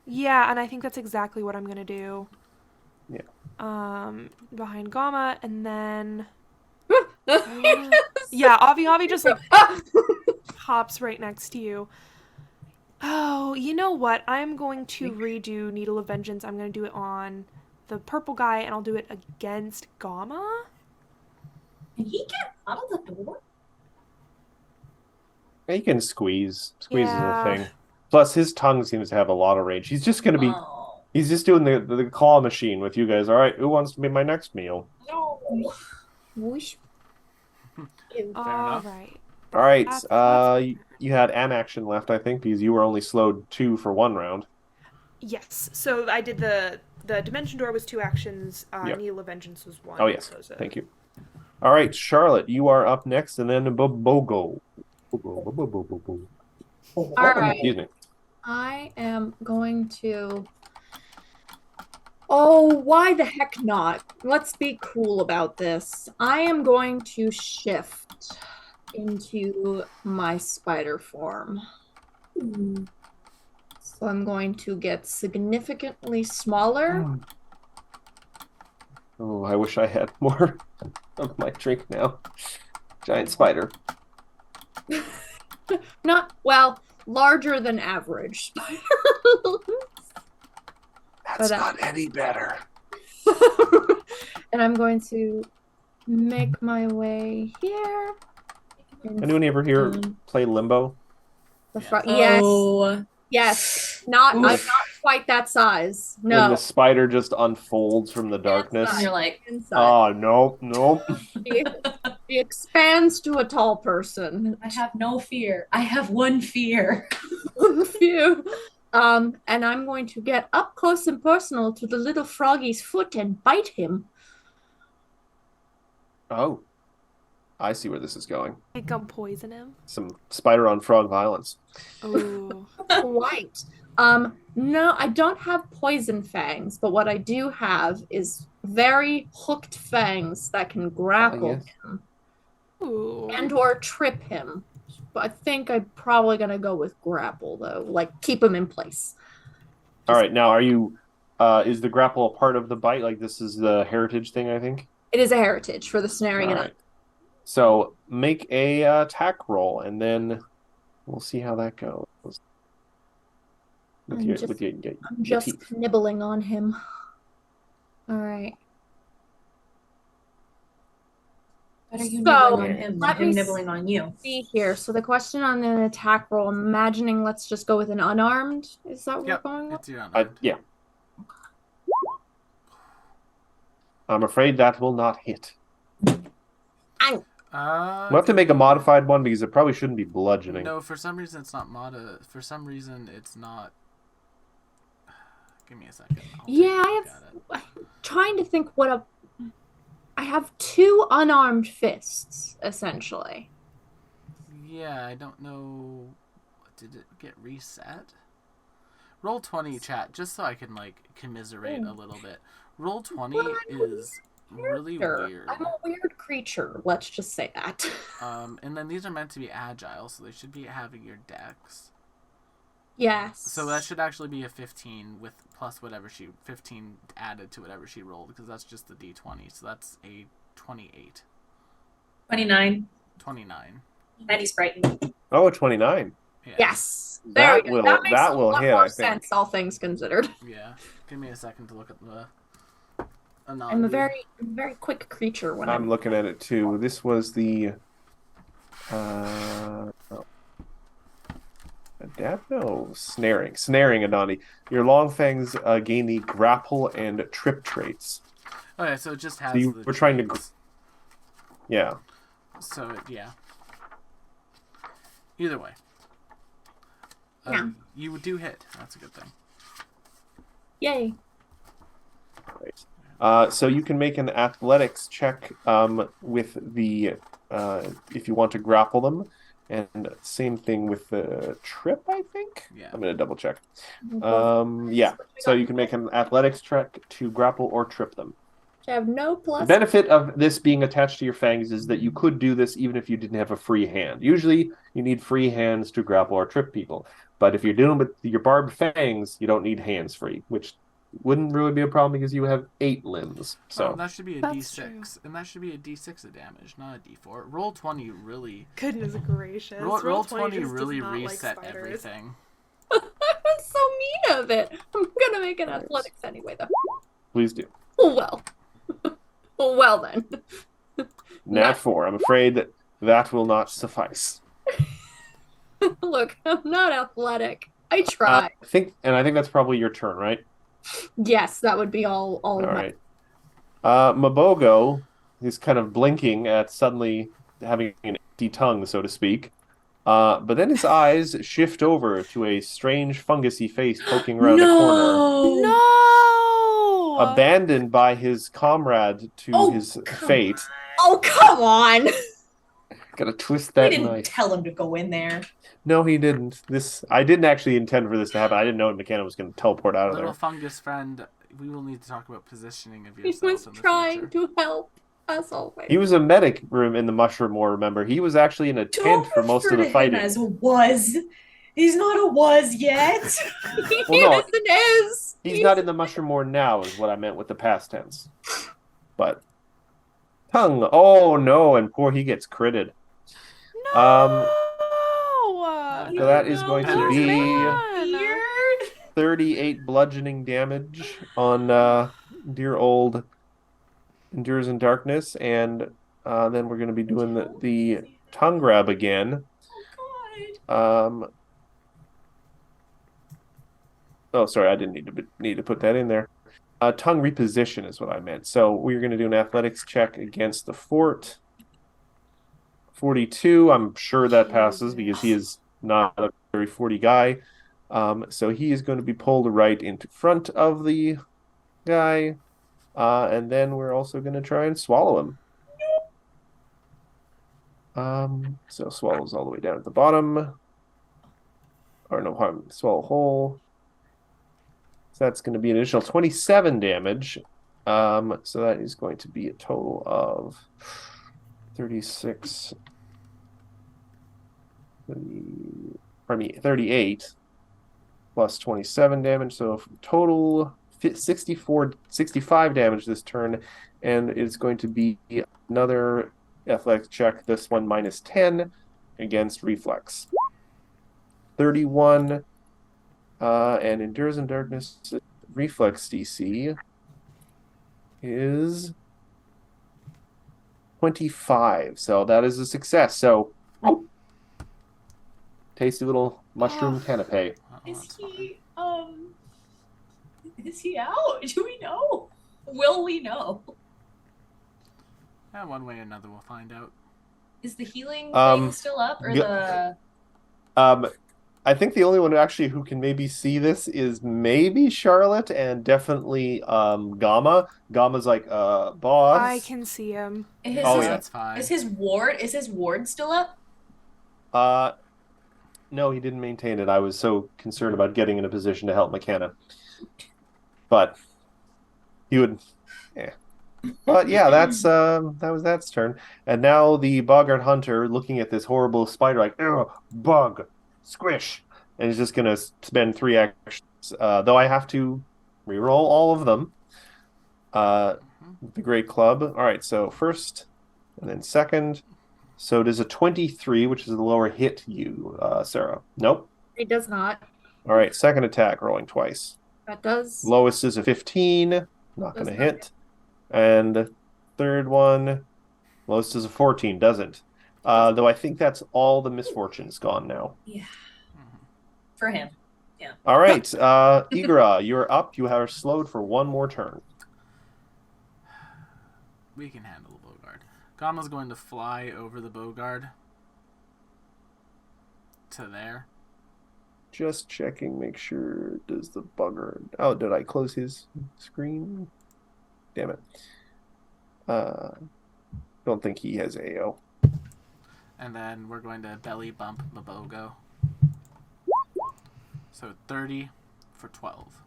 Yeah, and I think that's exactly what I'm gonna do. Yeah. Behind Gama, and then yeah, Avi just like hops right next to you. Oh, you know what? I'm going to redo Needle of Vengeance. I'm going to do it on the purple guy, and I'll do it against Gama. Can he get out of the door? You can squeeze. Squeeze Yeah. is a thing. Plus, his tongue seems to have a lot of range. He's just going to be... Oh. He's just doing the claw machine with you guys. All right, who wants to be my next meal? No. Whoosh. All enough. right. All right, That's- you had an action left, I think, because you were only slowed 2 for 1 round. Yes. So I did the Dimension Door was 2 actions. Yep. Needle of Vengeance was 1. Oh, yes. So it's a- Thank you. All right, Charlotte, you are up next, and then Bogo. Bogo. All right. Excuse me. I am going to. Oh, why the heck not? Let's be cool about this. I am going to shift into my spider form. So I'm going to get significantly smaller. Oh, I wish I had more of my drink now. Giant spider. Not, well, larger than average. That's not any better. And I'm going to make my way here. Anyone ever here play Limbo? Yes. Oh. Yes. I'm not quite that size. No. When the spider just unfolds from the darkness. And you're like, Inside. Oh, nope. He expands to a tall person. I have no fear. I have one fear. Phew. And I'm going to get up close and personal to the little froggy's foot and bite him. Oh. I see where this is going. Think I'm poison him. Some spider on frog violence. Ooh. Quite. No, I don't have poison fangs, but what I do have is very hooked fangs that can grapple yes. him Ooh. and or trip him. But I think I'm probably gonna go with grapple though, like keep him in place. All right, now are you? Is the grapple a part of the bite? Like this is the heritage thing, I think. It is a heritage for the snaring All and right. So make a attack roll, and then we'll see how that goes. I'm just nibbling on him. All right. Better you So, nibbling on him than him nibbling on you. See here. So the question on an attack roll, I'm imagining let's just go with an unarmed. Is that what we're going with? It's your unarmed. Yeah. I'm afraid that will not hit. Ow. We'll have to make a modified one because it probably shouldn't be bludgeoning. No, for some reason it's not For some reason it's not. Give me a second. Yeah, I'm trying to think what a. I have 2 unarmed fists, essentially. Yeah, I don't know. Did it get reset? Roll 20, chat, just so I can commiserate a little bit. Roll 20 is really weird. I'm a weird creature. Let's just say that. And then these are meant to be agile, so they should be having your dex. Yes. So that should actually be a 15 with plus 15 added to whatever she rolled, because that's just the d20. So that's a 28. 29. 29. 90 Brighton. Oh, 29. Yeah. Yes. There we go. That makes a lot hit, more I think. sense, all things considered. Yeah. Give me a second to look at the. I'm a very quick creature when I'm looking at it too. This was the. Adapt? No, snaring. Snaring, Adani. Your long fangs gain the grapple and trip traits. Okay, so it just has. So we're trying to. Yeah. So yeah. Either way. Yeah. You do hit. That's a good thing. Yay. Right. So you can make an athletics check with the if you want to grapple them. And same thing with the trip, I think. Yeah. I'm gonna double check. Yeah. So you can make an athletics check to grapple or trip them. I have no plus. The benefit of this being attached to your fangs is that you could do this even if you didn't have a free hand. Usually, you need free hands to grapple or trip people. But if you're dealing with your barbed fangs, you don't need hands free, which wouldn't really be a problem because you have 8 limbs. So that should be a That's d6, true. and that should be a d6 of damage, not a d4. Roll 20 really. Goodness gracious. Roll 20 just really does not like reset spiders. everything. That's so mean of it. I'm gonna make an athletics anyway, though. please do. Oh well. Well then. Nat 4. I'm afraid that will not suffice. Look, I'm not athletic. I try. I think that's probably your turn, right? Yes, that would be all. All right. Mabogo is kind of blinking at suddenly having an empty tongue, so to speak. But then his eyes shift over to a strange fungusy face poking around a corner. No! Abandoned by his comrade to his fate. Oh, come on! Gotta twist He that didn't knife. tell him to go in there. No, he didn't. I didn't actually intend for this to happen. I didn't know McKenna was going to teleport out of Little there. fungus friend, we will need to talk about positioning of He yourself was in the trying future. to help us always. He was a medic room in the mushroom war, remember? He was actually in a tent for most of the fighting. As a was. He's not a was yet. Well, no, Yes, it is. he's not in the mushroom war now, is what I meant with the past tense. but tongue. Oh no, and poor he gets critted. No. So that is going to Oh, be man. Weird. 38 bludgeoning damage on dear old Endures in Darkness, and then we're going to be doing the tongue grab again. Oh Oh, sorry, I didn't need to put that in there. Tongue reposition is what I meant. So we're going to do an athletics check against the fort. 42. I'm sure that passes because he is not a very 40 guy. So he is going to be pulled right into front of the guy. And then we're also going to try and swallow him. So swallows all the way down at the bottom. Or no, swallow whole. So that's going to be an additional 27 damage. So that is going to be a total of 36. 38 plus 27 damage. So total 65 damage this turn. And it's going to be another athletics check. This one minus 10 against reflex. 31. And Endures in Darkness reflex DC is 25. So that is a success. So tasty little mushroom canapé. Is he out? Do we know? Will we know? Yeah, one way or another, we'll find out. Is the healing Um, thing still up, or g- the? I think the only one actually who can maybe see this is maybe Charlotte and definitely Gamma. Gamma's like boss. I can see him. Is Oh, his, yeah. That's fine. Is his ward still up? No, he didn't maintain it. I was so concerned about getting in a position to help McKenna. But he would But yeah, that's that's turn. And now the Boggart Hunter looking at this horrible spider like, "Ugh, bug, squish," and he's just gonna spend 3 actions. Though I have to reroll all of them. The Great Club. All right, so first and then second. So does a 23, which is the lower, hit you, Sarah? Nope. It does not. All right, second attack, rolling twice. That does. Lowest is a 15, not going to Does not hit. And third one, lowest is a 14, doesn't. Though I think that's all the misfortunes gone now. Yeah. For him. All right, Igra, you're up. You are slowed for one more turn. We can handle the Bogard. Gamma's going to fly over the Bogard to there. Just checking, make sure. Does the bugger... Oh, did I close his screen? Damn it. Don't think he has AO. And then we're going to belly bump Mabogo. So 30 for 12.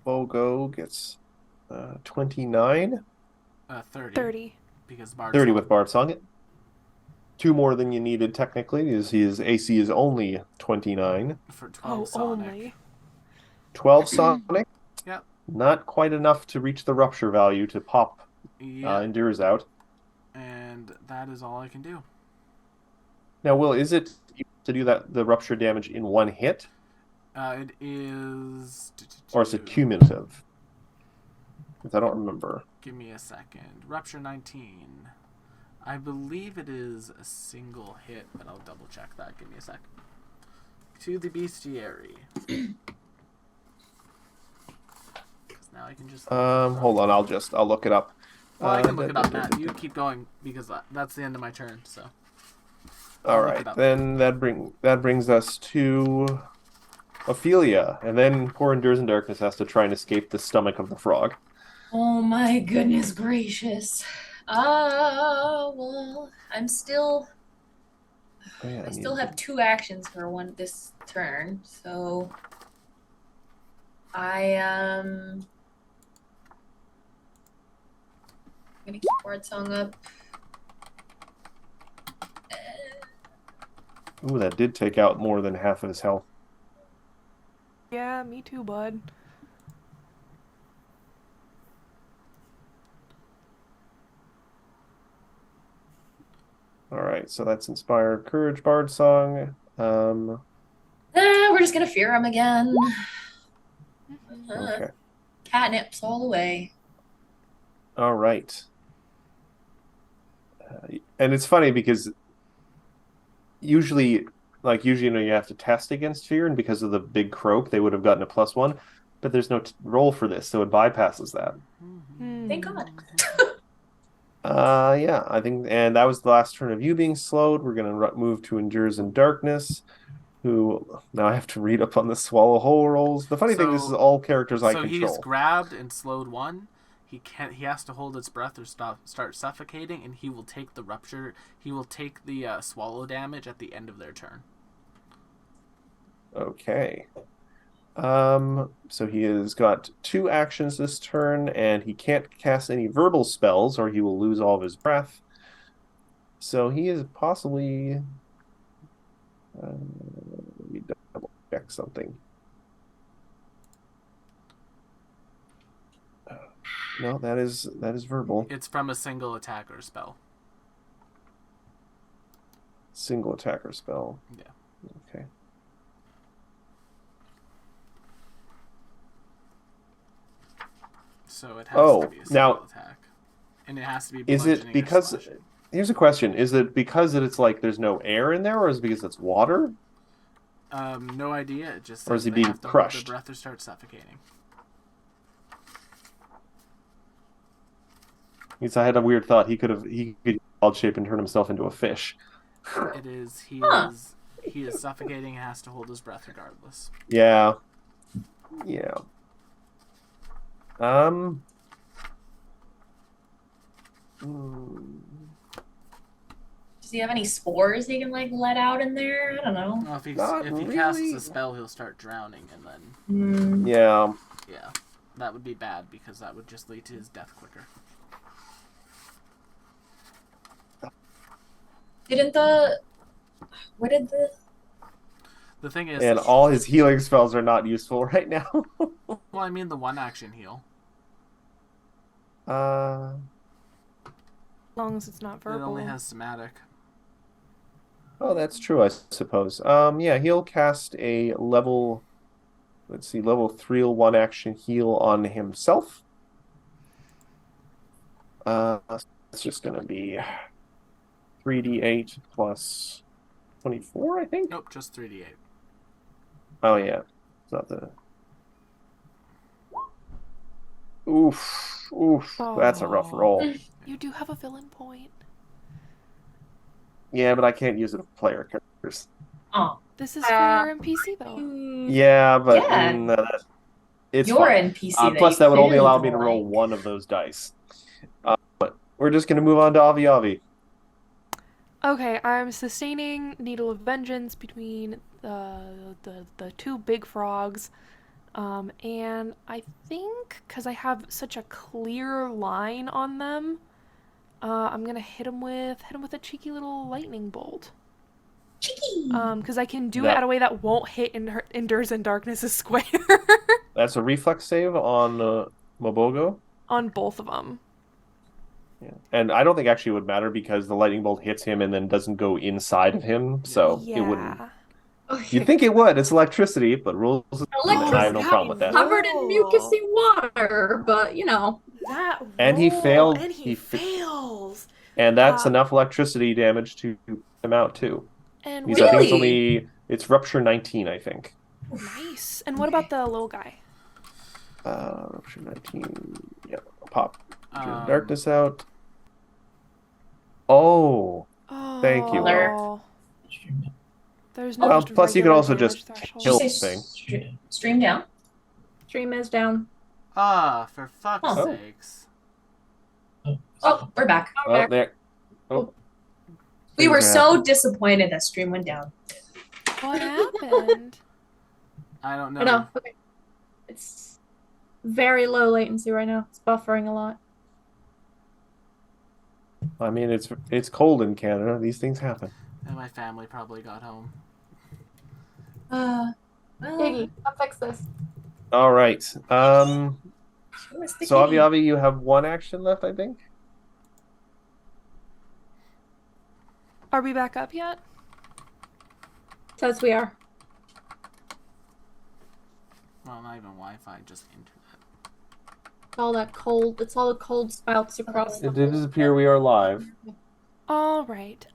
Bogo gets 29. 30. 30. Because Bard 30 with Barb Song. 2 more than you needed technically. His AC is only 29. For 12 Oh, Sonic. only. 12 Sonic. Yep. Not quite enough to reach the rupture value to pop Yeah. Endures out. And that is all I can do. Now, Will, is it to do the rupture damage in one hit? It is... Or is it cumulative? Because I don't remember. Give me a second. Rupture 19. I believe it is a single hit, but I'll double check that. Give me a sec. To the bestiary. Now I can just... Hold on, I'll look it up. Well, I can look it up, Matt. You keep going, because that's the end of my turn, so... All right, then that brings us to Ophelia, and then poor Endures in Darkness has to try and escape the stomach of the frog. Oh my goodness gracious. Well, I still have 2 actions for this turn, so I'm gonna keep Ward Song up. Ooh, that did take out more than half of his health. Yeah, me too, bud. right, so that's Inspired Courage Bard Song. We're just gonna fear him again. Okay. Catnips all the way. All right. And it's funny because usually you have to test against fear, and because of the big croak, they would have gotten a +1, but there's no roll for this, so it bypasses that. Thank God. Yeah, I think, and that was the last turn of you being slowed. We're gonna move to Endures in Darkness, who now I have to read up on the swallow whole rolls. The funny thing, this is all characters I So control. he's grabbed and slowed 1. He has to hold his breath or start suffocating, and he will take the rupture. He will take the swallow damage at the end of their turn. Okay. So he has got 2 actions this turn, and he can't cast any verbal spells or he will lose all of his breath. So he is possibly... let me double check something. No, that is verbal. It's from a single attacker spell. Single attacker spell. Yeah. Okay. So it has to be a single attack. And it has to be is it because... Here's a question. Is it because it's like there's no air in there, or is it because it's water? No idea. It just says or is he they being have to crushed? hold their breath or start suffocating. I had a weird thought. He could wild shape and turn himself into a fish. It is he is suffocating and has to hold his breath regardless. Yeah. Does he have any spores he can like let out in there? I don't know. Well, if he Not casts really. a spell, he'll start drowning, and then Yeah. that would be bad because that would just lead to his death quicker. What did The thing is, And all his healing spells are not useful right now. well, I mean the 1 action heal. As long as it's not It verbal. only has somatic. Oh, that's true, I suppose. Yeah, he'll cast a level 3 1 action heal on himself. It's just gonna be 3d8 plus 24, I think. Nope, just 3d8. Oh yeah, it's not the. Oof, that's a rough roll. You do have a villain point. Yeah, but I can't use it with player characters. Oh, This is for your NPC though. Yeah, but Yeah. it's your fine. NPC. Plus, that would only clearly allow me to don't roll like. 1 of those dice. But we're just gonna move on to Avi Avi. Okay, I'm sustaining Needle of Vengeance between the 2 big frogs. And I think because I have such a clear line on them, I'm gonna hit him with a cheeky little lightning bolt. Cheeky. Because I can do it at a way that won't hit Endures in Darkness' square. That's a reflex save on Mobogo. On both of them. Yeah. And I don't think actually it would matter because the lightning bolt hits him and then doesn't go inside of him, so it wouldn't. You'd think it would. It's electricity, but rules. I have no problem with that. Covered in mucusy water, but That And he roll, failed. And he fails. And that's enough electricity damage to him out too. And I think Really? it's rupture 19, I think. nice. And what about the little guy? Rupture 19. Yeah, I'll pop darkness Um, out. Oh, Oh. Thank you, Will. There's no well. just Plus, you could regular also damage just threshold. kill Did you the say thing. stream down? stream is down. for fuck's Oh. sakes. Oh, we're back. Oh, there. Oh. We were Things are so happening. disappointed that stream went down. What happened? I don't know. I know. Okay. It's very low latency right now. It's buffering a lot. I mean, it's cold in Canada. These things happen. And my family probably got home. Iggy, come fix this. All right. who was the So Avi kitty? Avi, you have 1 action left, I think. Are we back up yet? Says we are. Well, not even Wi-Fi, just internet. All that cold. It's all the cold spouts across the It did appear we are live. All right.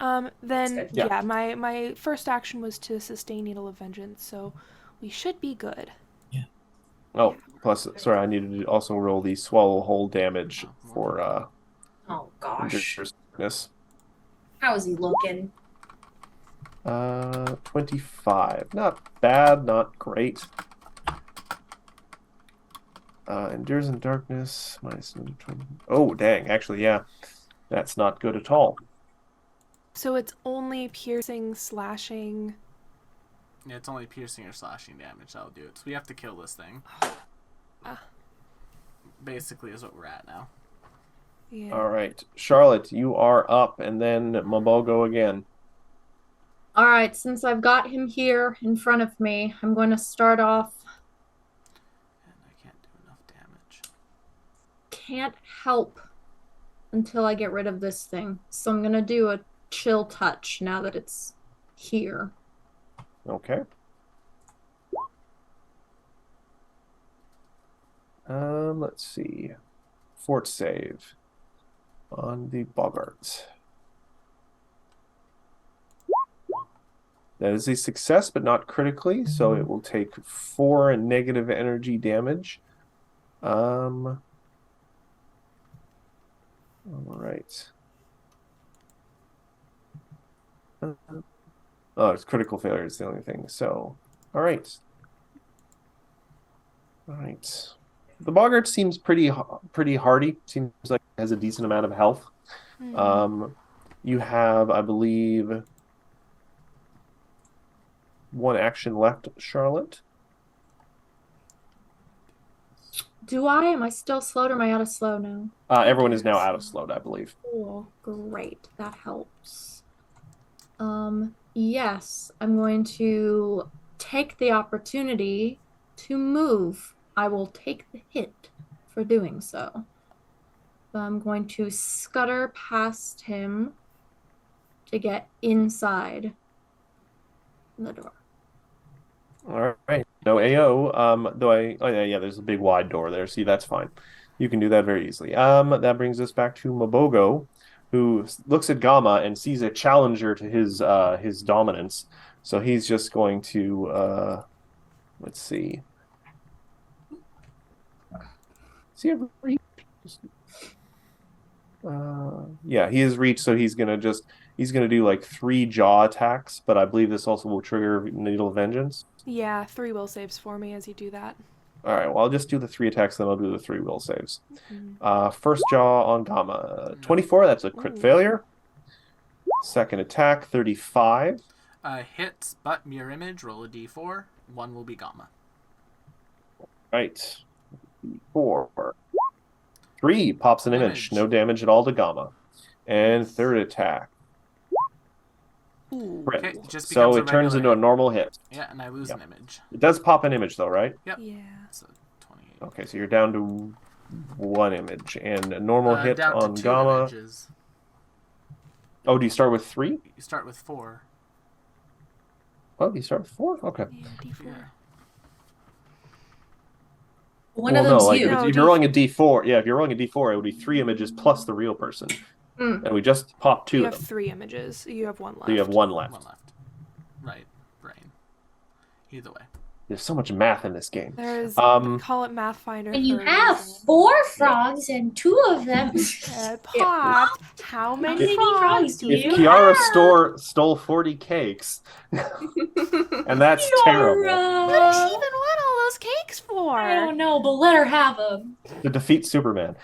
Then good. Yeah. my first action was to sustain Needle of Vengeance, so we should be good. Oh, plus, sorry, I needed to also roll the swallow whole damage for Oh gosh. Darkness. How is he looking? 25. Not bad, not great. Endures in darkness. Minus 20. Oh, dang. Actually, yeah. That's not good at all. So it's only piercing, slashing. Yeah, it's only piercing or slashing damage that'll do it. So we have to kill this thing. Basically is what we're at now. Yeah. All right. Charlotte, you are up, and then Mabogo again. All right, since I've got him here in front of me, I'm going to start off. And I can't do enough damage. Can't help until I get rid of this thing. So I'm going to do a chill touch now that it's here. Okay. Let's see. Fort save on the Bogart. That is a success, but not critically, so it will take 4 negative energy damage. All right. Oh, it's critical failure is the only thing. So, all right. The Boggart seems pretty hardy. Seems like it has a decent amount of health. You have, I believe, 1 action left, Charlotte. Do I? Am I still slowed or am I out of slow now? Everyone is now out of slowed, I believe. Cool. Great. That helps. Yes, I'm going to take the opportunity to move. I will take the hit for doing so. I'm going to scutter past him to get inside the door. All right. No AO. Though yeah, there's a big wide door there. See, that's fine. You can do that very easily. That brings us back to Mabogo, who looks at Gamma and sees a challenger to his dominance. So he's just going to let's see. See ever reach? Yeah, he has reached, so he's gonna do like 3 jaw attacks, but I believe this also will trigger Needle of Vengeance. Yeah, 3 will saves for me as you do that. All right, well, I'll just do the 3 attacks, then I'll do the 3 will saves. First jaw on Gamma, 24. That's a crit failure. Second attack, 35. Hits, but mirror image. Roll a d4. 1 will be Gamma. Right. 4. 3 pops an image. No damage at all to Gamma. And third attack. Crit. Okay, just So becomes a it turns regular into a hit. normal hit. Yeah, and I lose Yep. an image. It does pop an image, though, right? Yep. Yeah. So 28. Okay, so you're down to 1 image. And a normal hit down on to 2 Gamma. images. Oh, do you start with 3? You start with 4. Oh, you start with 4? Okay. Yeah, D4. Yeah. One of them's no, like you. if, No, if you're rolling a D4, yeah, if you're rolling a D4, it would be 3 images plus the real person. And we just popped 2 You of have them. 3 images. You have 1 left. So you have 1 left. 1 left. Right. Brain. Either way. There's so much math in this game. There's Um, call it Mathfinder. And you for a have reason. 4 frogs, and 2 of them. Pop, how many many frogs frogs do do If you Kiara have? stole 40 cakes, and that's terrible. What does she even want all those cakes for? I don't know, but let her have them. To defeat Superman.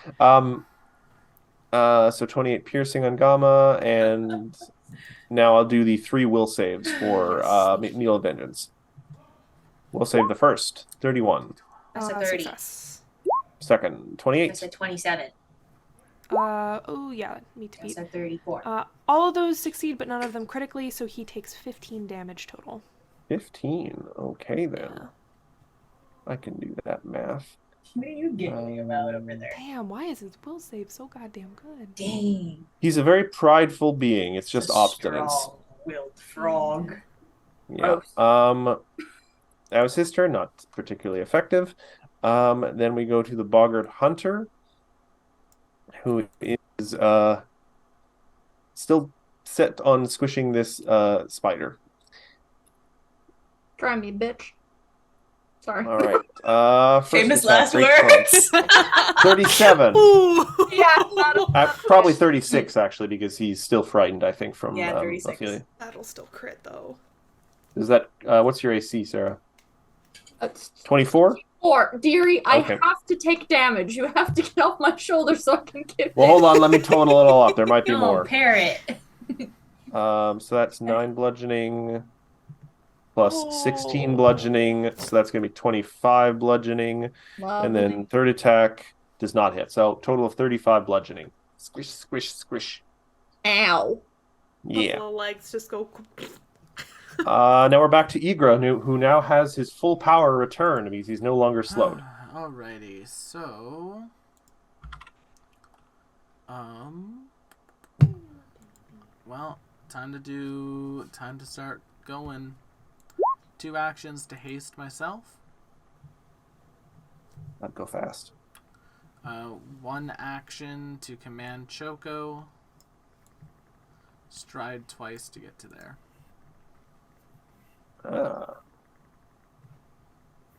So 28 piercing on Gamma, and now I'll do the 3 will saves for Needle of Vengeance. We'll save the first, 31. That's a 30. Success. Second, That's 28. a 27. Oh yeah, meet to That's beat. a 34. All of those succeed, but none of them critically, so he takes 15 damage total. 15. Okay, then. Yeah. I can do that math. What are you giggling about over there? Damn, why is his will save so goddamn good? Dang. He's a very prideful being. It's just A obstinance. strong-willed frog. Yeah. That was his turn, not particularly effective. Then we go to the Boggart Hunter, who is still set on squishing this spider. Try me, bitch. Sorry. All right. First Famous attack, last great words. club. 37. Ooh. Yeah, Probably 36, actually, because he's still frightened, I think, from Yeah, 36. Ophelia. That'll still crit though. Is that, what's your AC, Sarah? It's 24? 4. Dearie, I Okay. have to take damage. You have to get off my shoulder so I can give Well, hold on. Let me total it all up. There might be No, more. parrot. So that's 9 bludgeoning plus Oh. 16 bludgeoning. So that's going to be 25 bludgeoning. And then third attack does not hit. So total of 35 bludgeoning. Squish, squish, squish. Ow. Those Yeah. little legs just go. Now we're back to Igra, who now has his full power return because he's no longer slowed. Alrighty, so well, time to start going. 2 actions to haste myself. That'd go fast. 1 action to command Choco. Stride twice to get to there.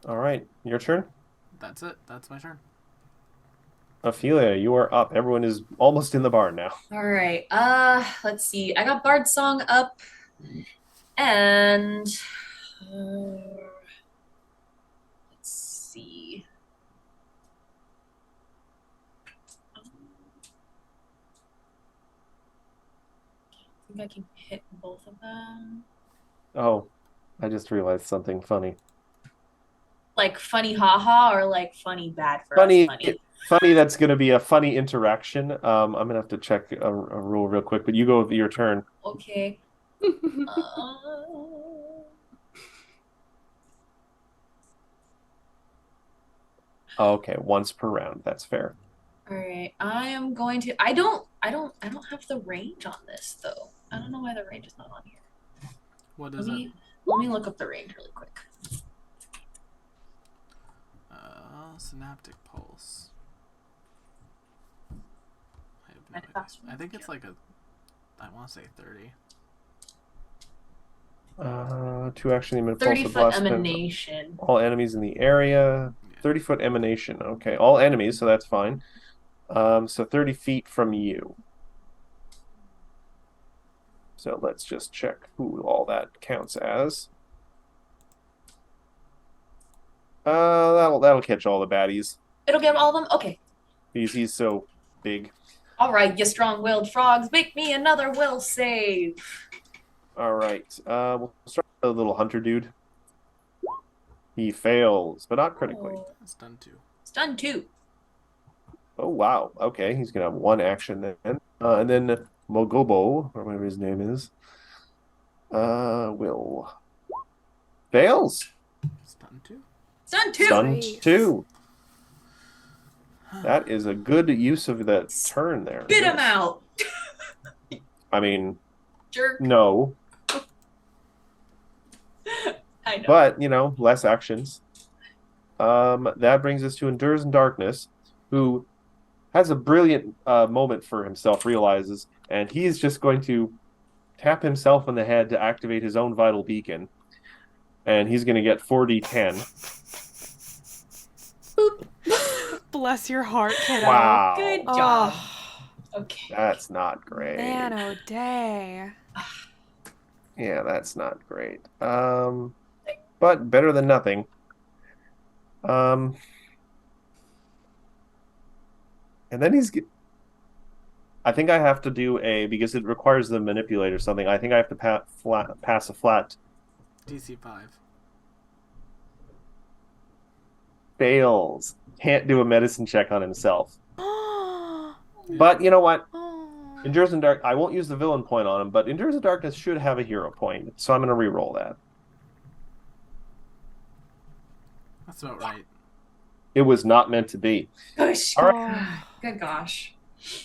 All right, your turn. That's it. That's my turn. Ophelia, you are up. Everyone is almost in the barn now. All right. Let's see. I got Bard Song up, and let's see. I think I can hit both of them. Oh, I just realized something funny. Like funny haha or like funny bad for Funny, us funny? funny. That's going to be a funny interaction. I'm going to have to check a rule real quick, but you go with your turn. Okay. Okay, once per round. That's fair. All right. I am going to. I don't have the range on this though. I don't know why the range is not on here. What is Let it? me look up the range really quick. Synaptic pulse. I have no At idea. fast I think it's range. like I want to say 30. 2 action impulse 30-foot blast spent. emanation. All enemies in the area. 30-foot emanation. Okay, all enemies, so that's fine. So 30 feet from you. So let's just check who all that counts as. That'll catch all the baddies. It'll get all of them. Okay. Because he's so big. All right, you strong-willed frogs, make me another will save. All right. We'll start with the little hunter dude. He fails, but not critically. Oh, It's done 2. stun 2. Oh wow. Okay, he's gonna have 1 action then. And then Mogobo, or whatever his name is, will fails. Stun 2. Stun 2. Stun Nice. 2. That is a good use of that turn there. Spit him Yes. out. I mean, Jerk. no, I know. but less actions. That brings us to Endures in Darkness, who has a brilliant moment for himself, realizes, and he's just going to tap himself on the head to activate his own vital beacon, and he's going to get 4d10. Bless your heart, kiddo. Wow, Good job. Oh, Okay. that's not great. man, oh day. Yeah, that's not great. But better than nothing. And then I think I have to do because it requires the manipulate or something. I think I have to pass a flat. DC 5. Fails. Can't do a medicine check on himself. Oh. But you know what? Endures in Dark. I won't use the villain point on him, but Endures in Darkness should have a hero point, so I'm going to re-roll that. That's about right. It was not meant to be. Gosh. All right. Oh. Good gosh.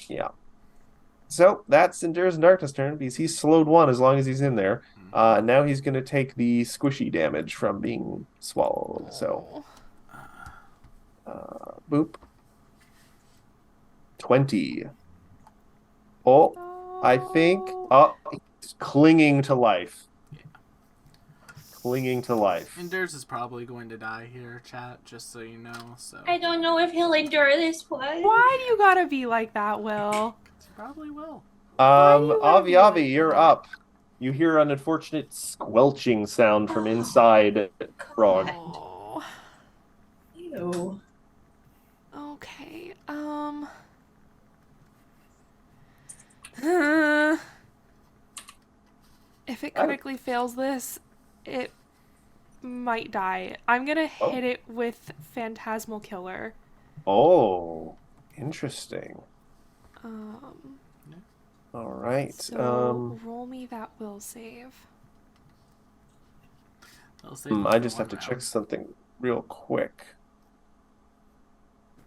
Yeah. So that's Endures in Darkness' turn because he's slowed 1 as long as he's in there. Now he's going to take the squishy damage from being swallowed. So, boop. 20. Oh, I think. Oh, he's clinging to life. Clinging to life. Endures is probably going to die here, chat, just so you know. So I don't know if he'll endure this one. Why do you gotta be like that, Will? He probably will. Why do you wanna be Avi, like you're that? up. You hear an unfortunate squelching sound from inside Frog. Oh. Ew. Okay. If it critically fails this, it might die. I'm gonna hit it with Phantasmal Killer. Oh, interesting. Um, All right. so roll me that will save. They'll save it I for just have one to round. check something real quick.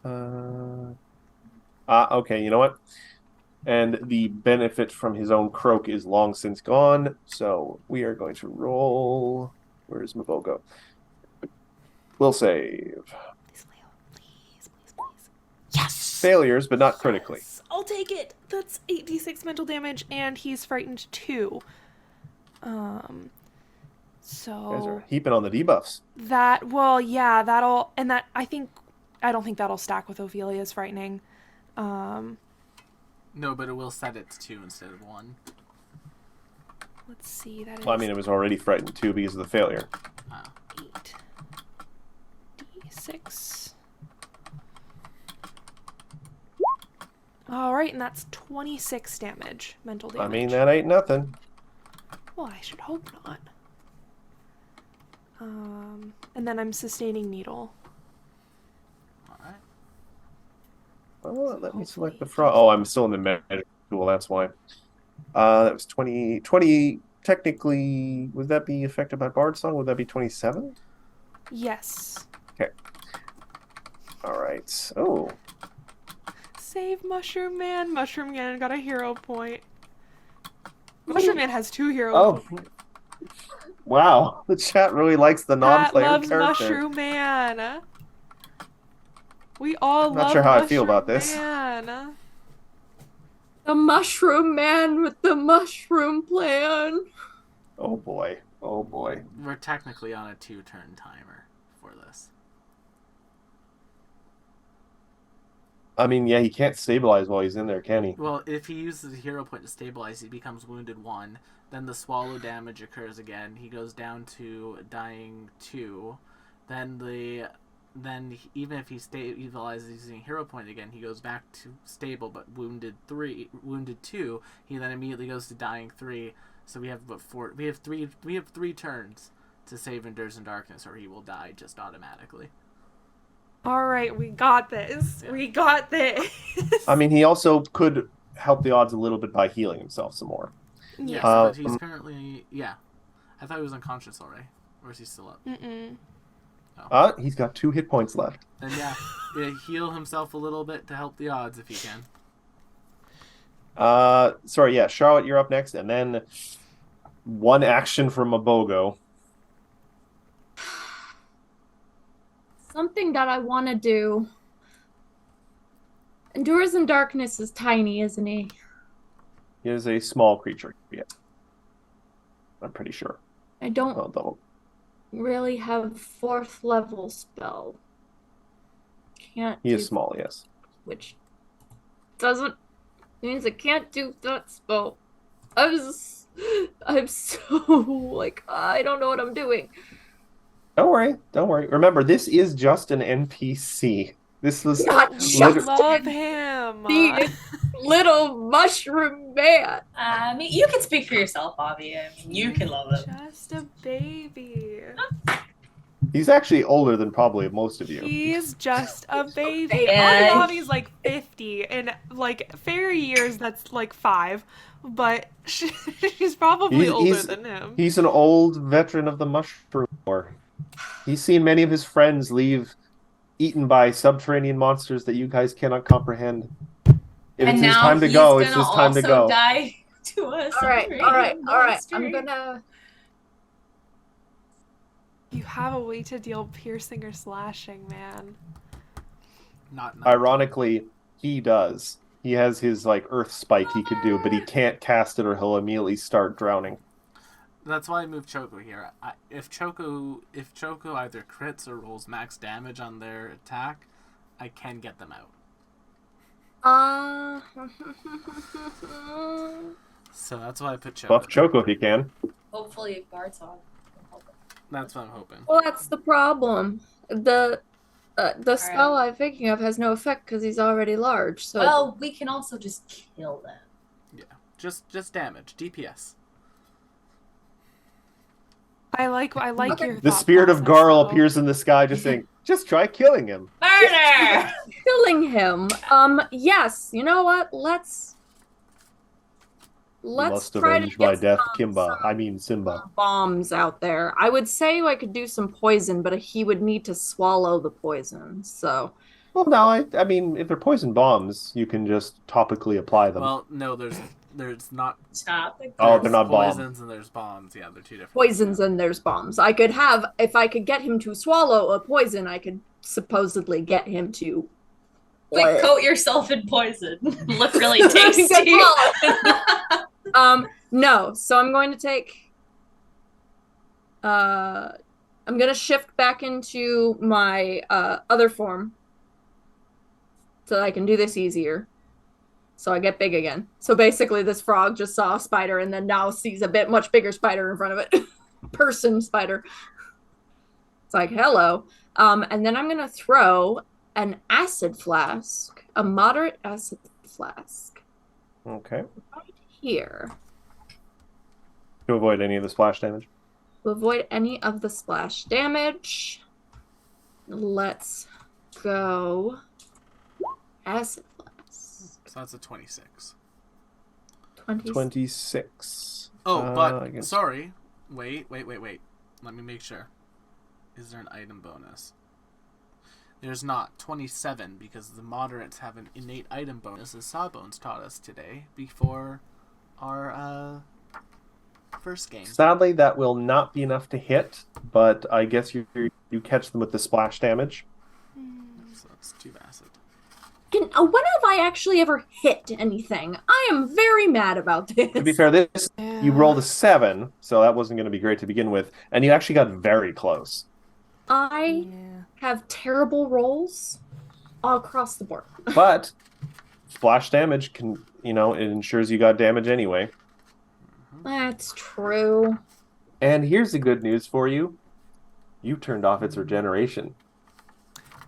Okay, you know what? And the benefit from his own croak is long since gone, so we are going to roll. Where's Mavogo? Will save. Please, Leo. Please, please, please. Yes! Failures, but not critically. Yes! I'll take it. That's 8d6 mental damage, and he's frightened 2. You guys So are heaping on the debuffs. that, well, yeah, that'll, and that, I don't think that'll stack with Ophelia's frightening. No, but it will set it to 2 instead of 1. Let's see, that is Well, I mean, it was already frightened too because of the failure. 8d6. Alright, and that's 26 damage, mental damage. I mean, that ain't nothing. Well, I should hope not. And then I'm sustaining needle. Alright. Oh, let me select the frog. Oh, I'm still in the magic tool. That's why. That was 20. 20. Technically, would that be affected by Bard Song? Would that be 27? Yes. Okay. All right. Oh, Save Mushroom Man. Mushroom Man got a hero point. Mushroom Man has 2 hero oh, points. wow! The chat really likes the Pat non-player loves character. Mushroom Man. We all I'm love not sure how I feel Mushroom about this. Man. The mushroom man with the mushroom plan. Oh boy! Oh boy! We're technically on a 2-turn timer for this. I mean, yeah, he can't stabilize while he's in there, can he? Well, if he uses a hero point to stabilize, he becomes wounded 1. Then the swallow damage occurs again. He goes down to dying 2. Then even if he stabilizes using a hero point again, he goes back to stable but wounded 2. He then immediately goes to dying 3. So we have we have 3 turns to save Endures in Darkness, or he will die just automatically. Alright, we got this. Yeah. We got this. I mean, he also could help the odds a little bit by healing himself some more. Yes, Yeah. but he's currently I thought he was unconscious already. Or is he still up? Mm-mm. He's got 2 hit points left. Then heal himself a little bit to help the odds if he can. Sorry, yeah, Charlotte, you're up next, and then one action from Mabogo. Something that I want to do. Endures in Darkness is tiny, isn't he? He is a small creature. Yeah, I'm pretty sure. I don't Oh, double. really have 4th level spell. Can't He do, is small, yes. which doesn't means I can't do that spell. I'm so like I don't know what I'm doing. Don't worry, don't worry. Remember, this is just an NPC. This was Not We just love him. the little mushroom man. I mean, you can speak for yourself, Bobby. I mean, you can love him. Just a baby. He's actually older than probably most of you. He's just a baby. Yeah. Bobby's like 50. In like fairy years, that's like 5. But she's probably older than him. He's an old veteran of the mushroom war. He's seen many of his friends leave eaten by subterranean monsters that you guys cannot comprehend. If And it's his now time to he's go, it's gonna his time to also go. die to us. All right. I'm gonna. You have a way to deal piercing or slashing, man. Not Ironically, he does. He has his like earth spike he could do, but he can't cast it or he'll immediately start drowning. That's why I moved Choco here. If Choco either crits or rolls max damage on their attack, I can get them out. So that's why I put Choco. Buff Choco if you can. Hopefully, Bard's on. That's what I'm hoping. Well, that's the problem. The spell I'm thinking of has no effect because he's already large. So Well, we can also just kill them. Yeah, just damage, DPS. I like Okay. your The thought spirit of process, Garl though. appears in the sky just saying, just try killing him. Murder! killing him. Yes. You know what? Let's You must try to avenge my get death, some Kimba. I mean Simba. bombs out there. I would say I could do some poison, but he would need to swallow the poison. So Well, no, I mean, if they're poison bombs, you can just topically apply them. Well, no, there's not. Topic. Oh, There's they're not bombs. poisons and there's bombs. Yeah, they're two different. poisons and there's bombs. If I could get him to swallow a poison, I could supposedly get him to Like, coat yourself in poison. Look really tasty. No, so I'm going to take I'm gonna shift back into my other form so that I can do this easier. So I get big again. So basically this frog just saw a spider and then now sees a much bigger spider in front of it. Person spider. It's like, hello. And then I'm gonna throw an acid flask, a moderate acid flask Okay. right here. To avoid any of the splash damage. To avoid any of the splash damage, let's go acid flask. So that's a 26. 26. Oh, I but guess- sorry. Wait. Let me make sure. Is there an item bonus? There's not. 27, because the moderates have an innate item bonus, as Sawbones taught us today before our first game. Sadly, that will not be enough to hit, but I guess you catch them with the splash damage. So that's 2 acid. When have I actually ever hit anything? I am very mad about this. To be fair, you rolled a 7, so that wasn't going to be great to begin with, and you actually got very close. I have terrible rolls all across the board. But splash damage can, it ensures you got damage anyway. That's true. And here's the good news for you. You turned off its regeneration.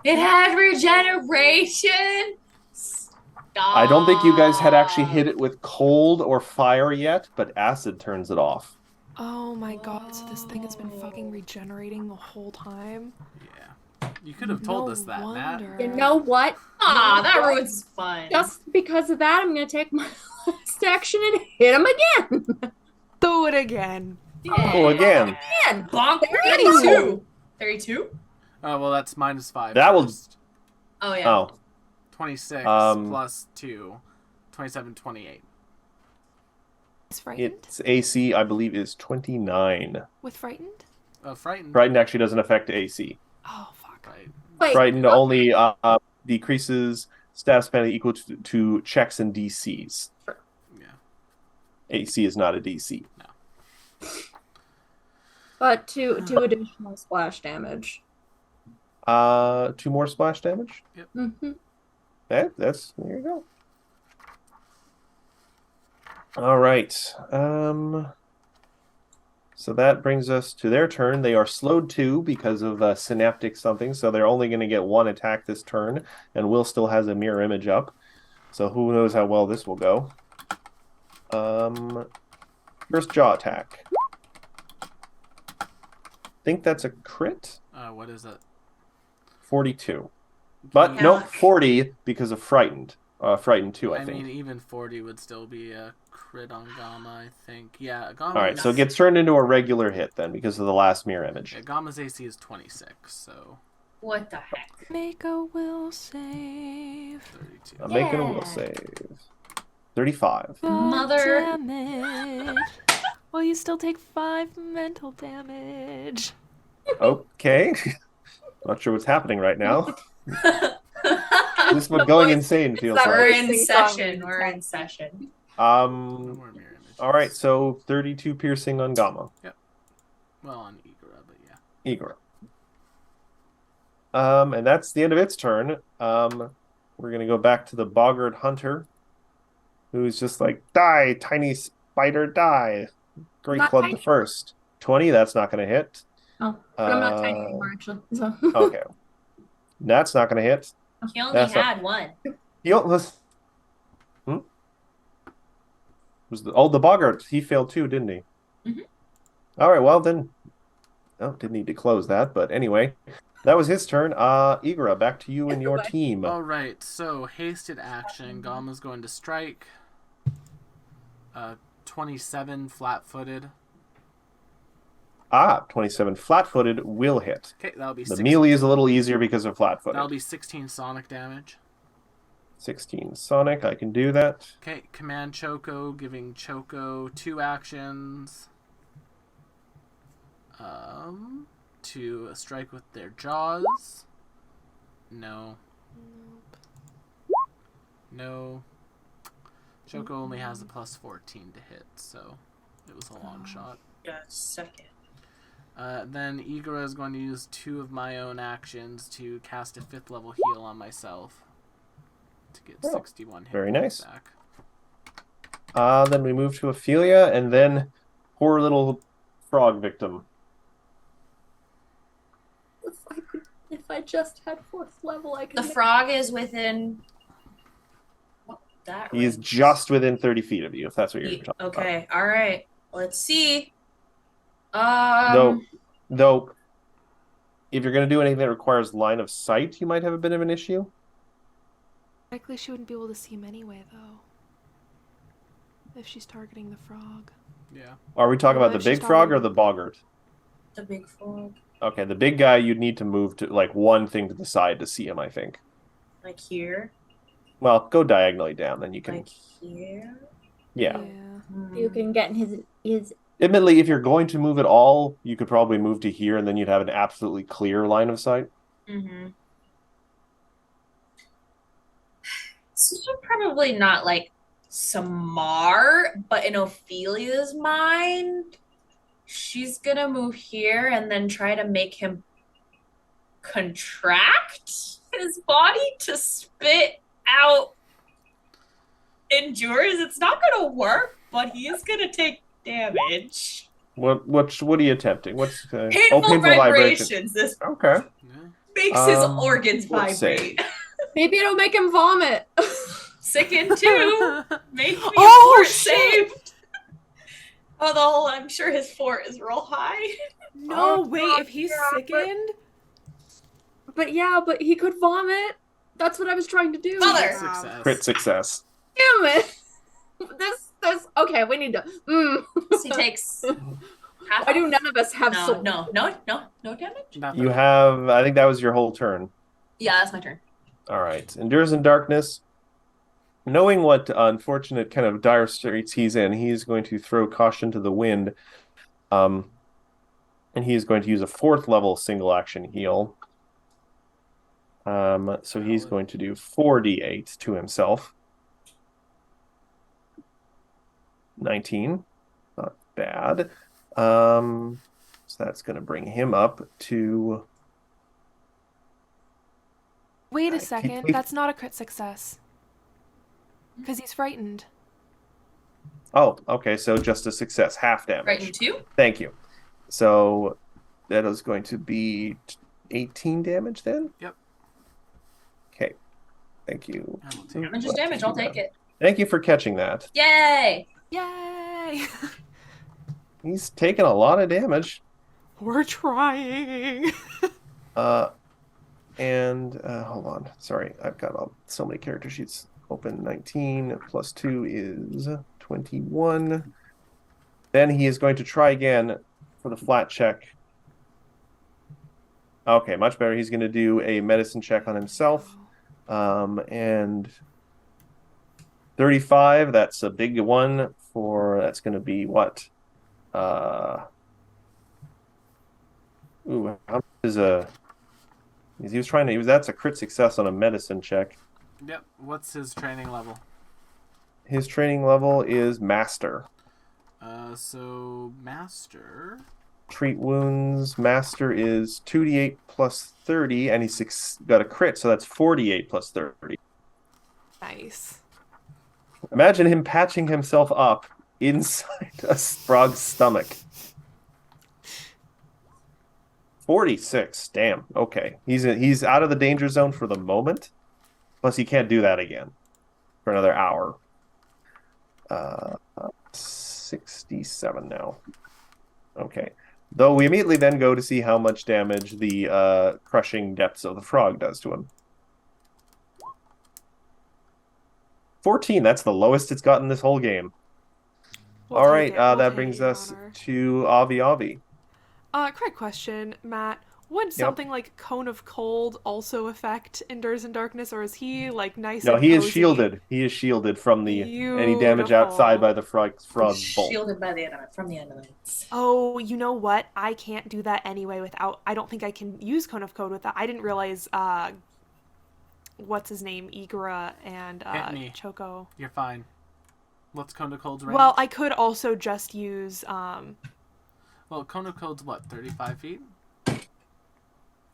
It had regeneration. Stop. I don't think you guys had actually hit it with cold or fire yet, but acid turns it off. Oh my god, so this thing has been fucking regenerating the whole time? Yeah. You could have told us that, Matt. You know what? That ruins fun. Just because of that, I'm going to take my last action and hit him again. Do it again. Oh, again. Again. Bonk. 32. 32? Oh, well, that's -5. That will- first. Oh, yeah. Oh, 26 plus 2. 27, 28. Is frightened? its AC, I believe, is 29. With frightened? Frightened. Frightened actually doesn't affect AC. Oh fuck. Right. Wait, Frightened only decreases status penalty equal to checks and DCs. Yeah. AC is not a DC. but two additional splash damage. 2 more splash damage. Mm-hmm. That's there you go. All right. So that brings us to their turn. They are slowed 2 because of synaptic something, so they're only going to get 1 attack this turn, and Will still has a mirror image up. So who knows how well this will go. First jaw attack. Think that's a crit? What is it? 42. But Yeah. no, 40 because of frightened. Frightened 2, I I think. mean, even 40 would still be a crit on Gamma, I think. Yeah, Gamma. All right, so it gets turned into a regular hit then because of the last mirror image. Yeah, Gamma's AC is 26, so. What the heck? Make a will save. 32. I'm making a will Yeah. save. 35. God Mother- damn it. Well, you still take 5 mental damage. Okay. Not sure what's happening right now. This is what going insane feels that We're like. in Racing session. song. We're in session. No more mirror images. All right, so 32 piercing on Gamma. Well, on Igora, but yeah. Igor. And that's the end of its turn. We're gonna go back to the Boggart Hunter, who's just like, die, tiny spider, die. Great Not club tiny. the first. 20, that's not gonna hit. Oh, but I'm not tiny anymore, actually. So. Okay. That's not gonna hit. He only That's not- had one. Was the Boggart, he failed too, didn't he? Mhm. All right, well then. Oh, didn't need to close that, but anyway. That was his turn. Igora, back to you and your Goodbye. team. All right, so hasted action. Gamma's going to strike. 27 flat-footed. 27 flat-footed will hit. Okay, that'll be The melee is a little easier because of flat-footed. That'll be 16 sonic damage. 16 Sonic, I can do that. Okay, command Choco, giving Choco 2 actions. To strike with their jaws. No. No. Choco only has a plus 14 to hit, so it was a long shot. Yeah, second. Then Igora is going to use 2 of my own actions to cast a 5th level heal on myself to get 61 hit very points nice. back. Then we move to Ophelia, and then poor little frog victim. If I just had 4th level, I could. The frog is within. What that? He's range? just within 30 feet of you, if that's what you're talking about. Okay. All right. Let's see. Though, if you're going to do anything that requires line of sight, you might have a bit of an issue. Likely she wouldn't be able to see him anyway, though. If she's targeting the frog. Yeah. Are we talking Well, about if the she's big frog or talking- the Boggart? The big frog, Okay, the big guy, you'd need to move to like one thing to the side to see him, I think. like here, Well, go diagonally down, then you can. like here. Yeah. You can get in his. Admittedly, if you're going to move at all, you could probably move to here, and then you'd have an absolutely clear line of sight. Mm-hmm. This is probably not like smart, but in Ophelia's mind, she's gonna move here and then try to make him contract his body to spit out endures. It's not gonna work, but he is gonna take damage. What are you attempting? What's Painful vibrations. This Okay. Yeah. makes his Um, organs let's vibrate. Maybe it'll make him vomit. Sicken too. Make me Oh, a fort shit! saved. Although I'm sure his fort is real high. No, Oh, wait, God, if he's yeah, but- sickened? but he could vomit. That's what I was trying to do. Mother! Success. Crit success. Damn it. This. Okay, we need to. He takes half. Why do none of us have no, soul? no damage? Nothing. You have, I think that was your whole turn. Yeah, that's my turn. All right. Endures in darkness. Knowing what unfortunate kind of dire straits he's in, he's going to throw caution to the wind. And he's going to use a 4th level single action heal. So he's going to do 4d8 to himself. 19. Not bad. So that's going to bring him up to... Wait a keep- second, keep- that's not a crit success. Because he's frightened. Oh, okay, so just a success, half damage. Right, you two? Thank you. So that is going to be 18 damage then? Yep. Okay. Thank you. I will take Damage is Let's damage. do I'll take that. it. Thank you for catching that. Yay! Yay! He's taken a lot of damage. We're trying. And hold on. Sorry, I've got so many character sheets open. 19 plus 2 is 21. Then he is going to try again for the flat check. Okay, much better. He's going to do a medicine check on himself. And 35, that's a big one that's going to be what? How much is that's a crit success on a medicine check. Yep. What's his training level? His training level is master. So master. Treat wounds. Master is 2d8 plus 30, and he's got a crit, so that's 48 plus 30. Nice. Imagine him patching himself up inside a frog's stomach. 46. Damn. Okay. He's out of the danger zone for the moment. Plus, he can't do that again for another hour. 67 now. Okay. Though we immediately then go to see how much damage the crushing depths of the frog does to him. 14. That's the lowest it's gotten this whole game. All right. That brings us to Avi Avi. Quick question, Matt. Would something like Cone of Cold also affect Endures in Darkness, or is he like nice? No, and he cozy? is shielded. He is shielded from any damage outside by the frog bolt. Shielded by the enemy from the enemies. Oh, you know what? I can't do that anyway without. I don't think I can use Cone of Cold with that. I didn't realize. What's his name? Igra and Hit me. Choco. You're fine. What's Cone of Cold's range? Well, I could also just use. Well, Cone of Cold's what? 35 feet.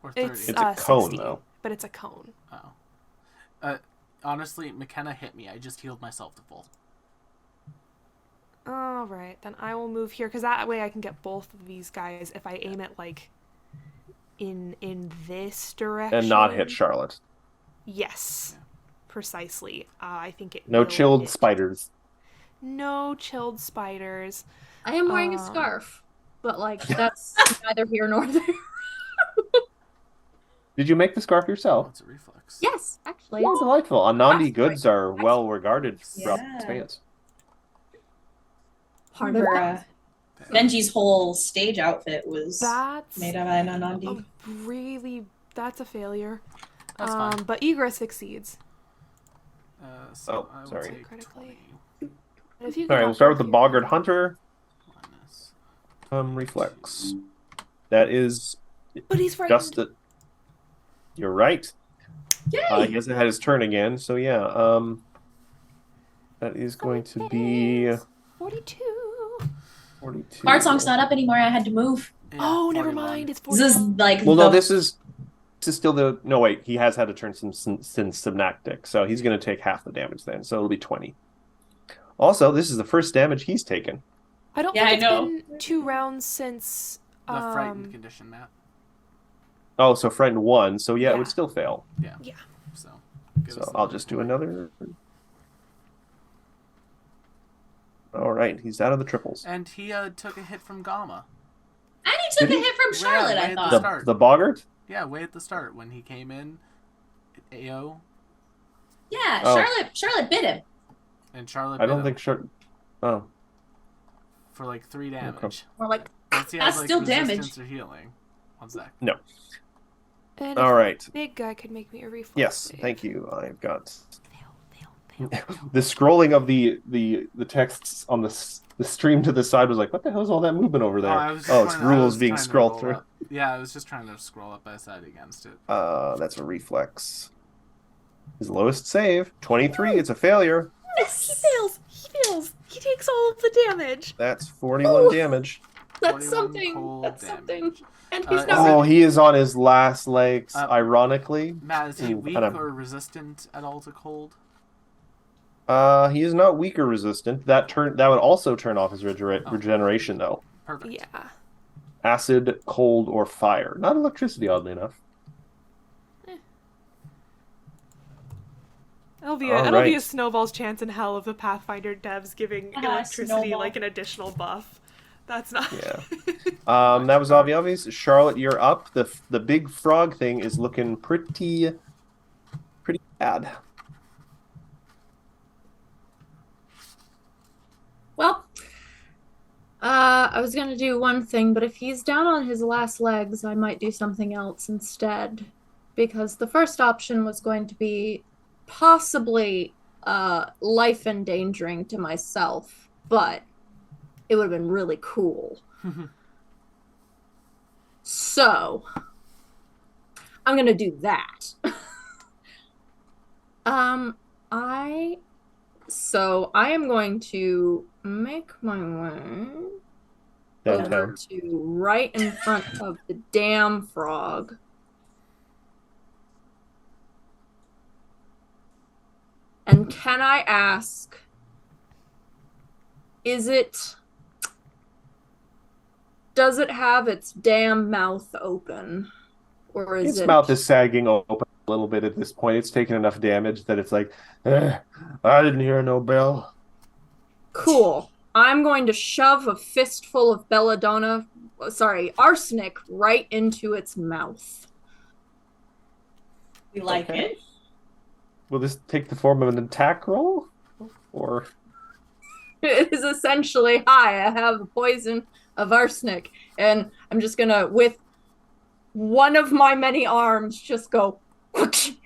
Or 30? It's a cone, 60, though. But it's a cone. Oh. Honestly, McKenna hit me. I just healed myself to full. All right, then I will move here because that way I can get both of these guys if I aim it like in this direction And not hit Charlotte. Yes, precisely. I think it. No will chilled hit. spiders. No chilled spiders. I am wearing a scarf, but like that's neither here nor there. Did you make the scarf yourself? It's a reflex. Yes, actually. Oh, delightful. Anandi That's goods are well regarded throughout Yeah. the expanse. Part of that. Benji's whole stage outfit was That's made of an Anandi. that's a failure. That's fine. But Igra succeeds. So Oh, I will sorry. take Critically. 20 If you All right, could we'll start with help the me- Boggart Hunter. minus. Reflex. That is But he's frightened. just a... You're right. Yay! He hasn't had his turn again, so yeah. That is going to be 42. 42. Card Song's not up anymore. I had to move. Yeah, Oh, never 41. mind. It's This is 41. like Well, the no, this is still the... No, wait. He has had a turn since Synaptic, so he's going to take half the damage then, so it'll be 20. Also, this is the first damage he's taken. I don't Yeah, think it's I know. been 2 rounds since. The frightened condition, Matt. Oh, so frightened 1, so yeah, it would Yeah. still fail. Yeah. Yeah. So, give So us I'll the just do point. another. All right, he's out of the triples. And he took a hit from Gamma. and he took Did a he? hit from Yeah, Charlotte, way I at thought. the The start. the Boggart? Yeah, way at the start when he came in. AO. Yeah, Oh. Charlotte bit him. And Charlotte I don't bit him think Oh, for like 3 damage. Or like Let's see, That's has, like, still resistance damage. or healing. 1 sec. And all if right. the big guy could make me a reflex. Yes, save. thank you. I've got Fail. the scrolling of the texts on the stream to the side was like, what the hell is all that movement over there? I was just It's trying- I rules was being trying to scrolled roll through. up. Yeah, I was just trying to scroll up by side against it. That's a reflex. His lowest save, 23. It's a failure. He fails. He takes all of the damage. That's 41 damage. That's 41 something. cold That's something. damage. And he's Uh, not. Oh, he is on his last legs, ironically. Matt, is he Ooh, weak and I'm- or resistant at all to cold? He is not weak or resistant. That would also turn off his regeneration, though. Perfect. Yeah. Acid, cold, or fire. Not electricity, oddly enough. It'll be All a right. snowball's chance in hell of the Pathfinder devs giving electricity snowball. like an additional buff. That's not. Yeah. That was obvious. Charlotte, you're up. The big frog thing is looking pretty bad. Well, I was gonna do one thing, but if he's down on his last legs, I might do something else instead. Because the first option was going to be possibly life endangering to myself, but it would have been really cool. So I'm gonna do that. I am going to make my way over Downtown. to right in front of the damn frog. And can I ask, does it have its damn mouth open? Or is Its it mouth is sagging open a little bit at this point. It's taken enough damage that it's like, I didn't hear no bell. cool? I'm going to shove a fistful of arsenic right into its mouth. We like Okay. it. Will this take the form of an attack roll? Or It is essentially, hi, I have a poison of arsenic, and I'm just gonna, with one of my many arms, just go.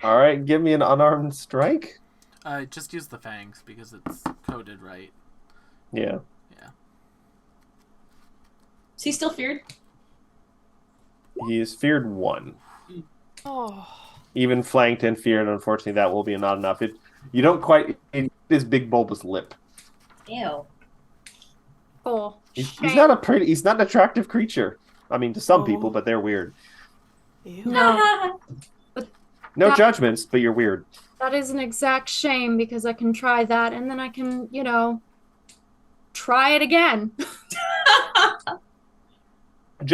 all right, give me an unarmed strike. Just use the fangs because it's coded right. Yeah. Is he still feared? He is feared 1. Oh. Even flanked and feared, unfortunately, that will be not enough. You don't quite his big bulbous lip. Ew. Oh, He's not an attractive creature. I mean, to some Oh. people, but they're weird. Ew. No, No That- judgments, but you're weird. that is an exact shame because I can try that and then I can, try it again. I'm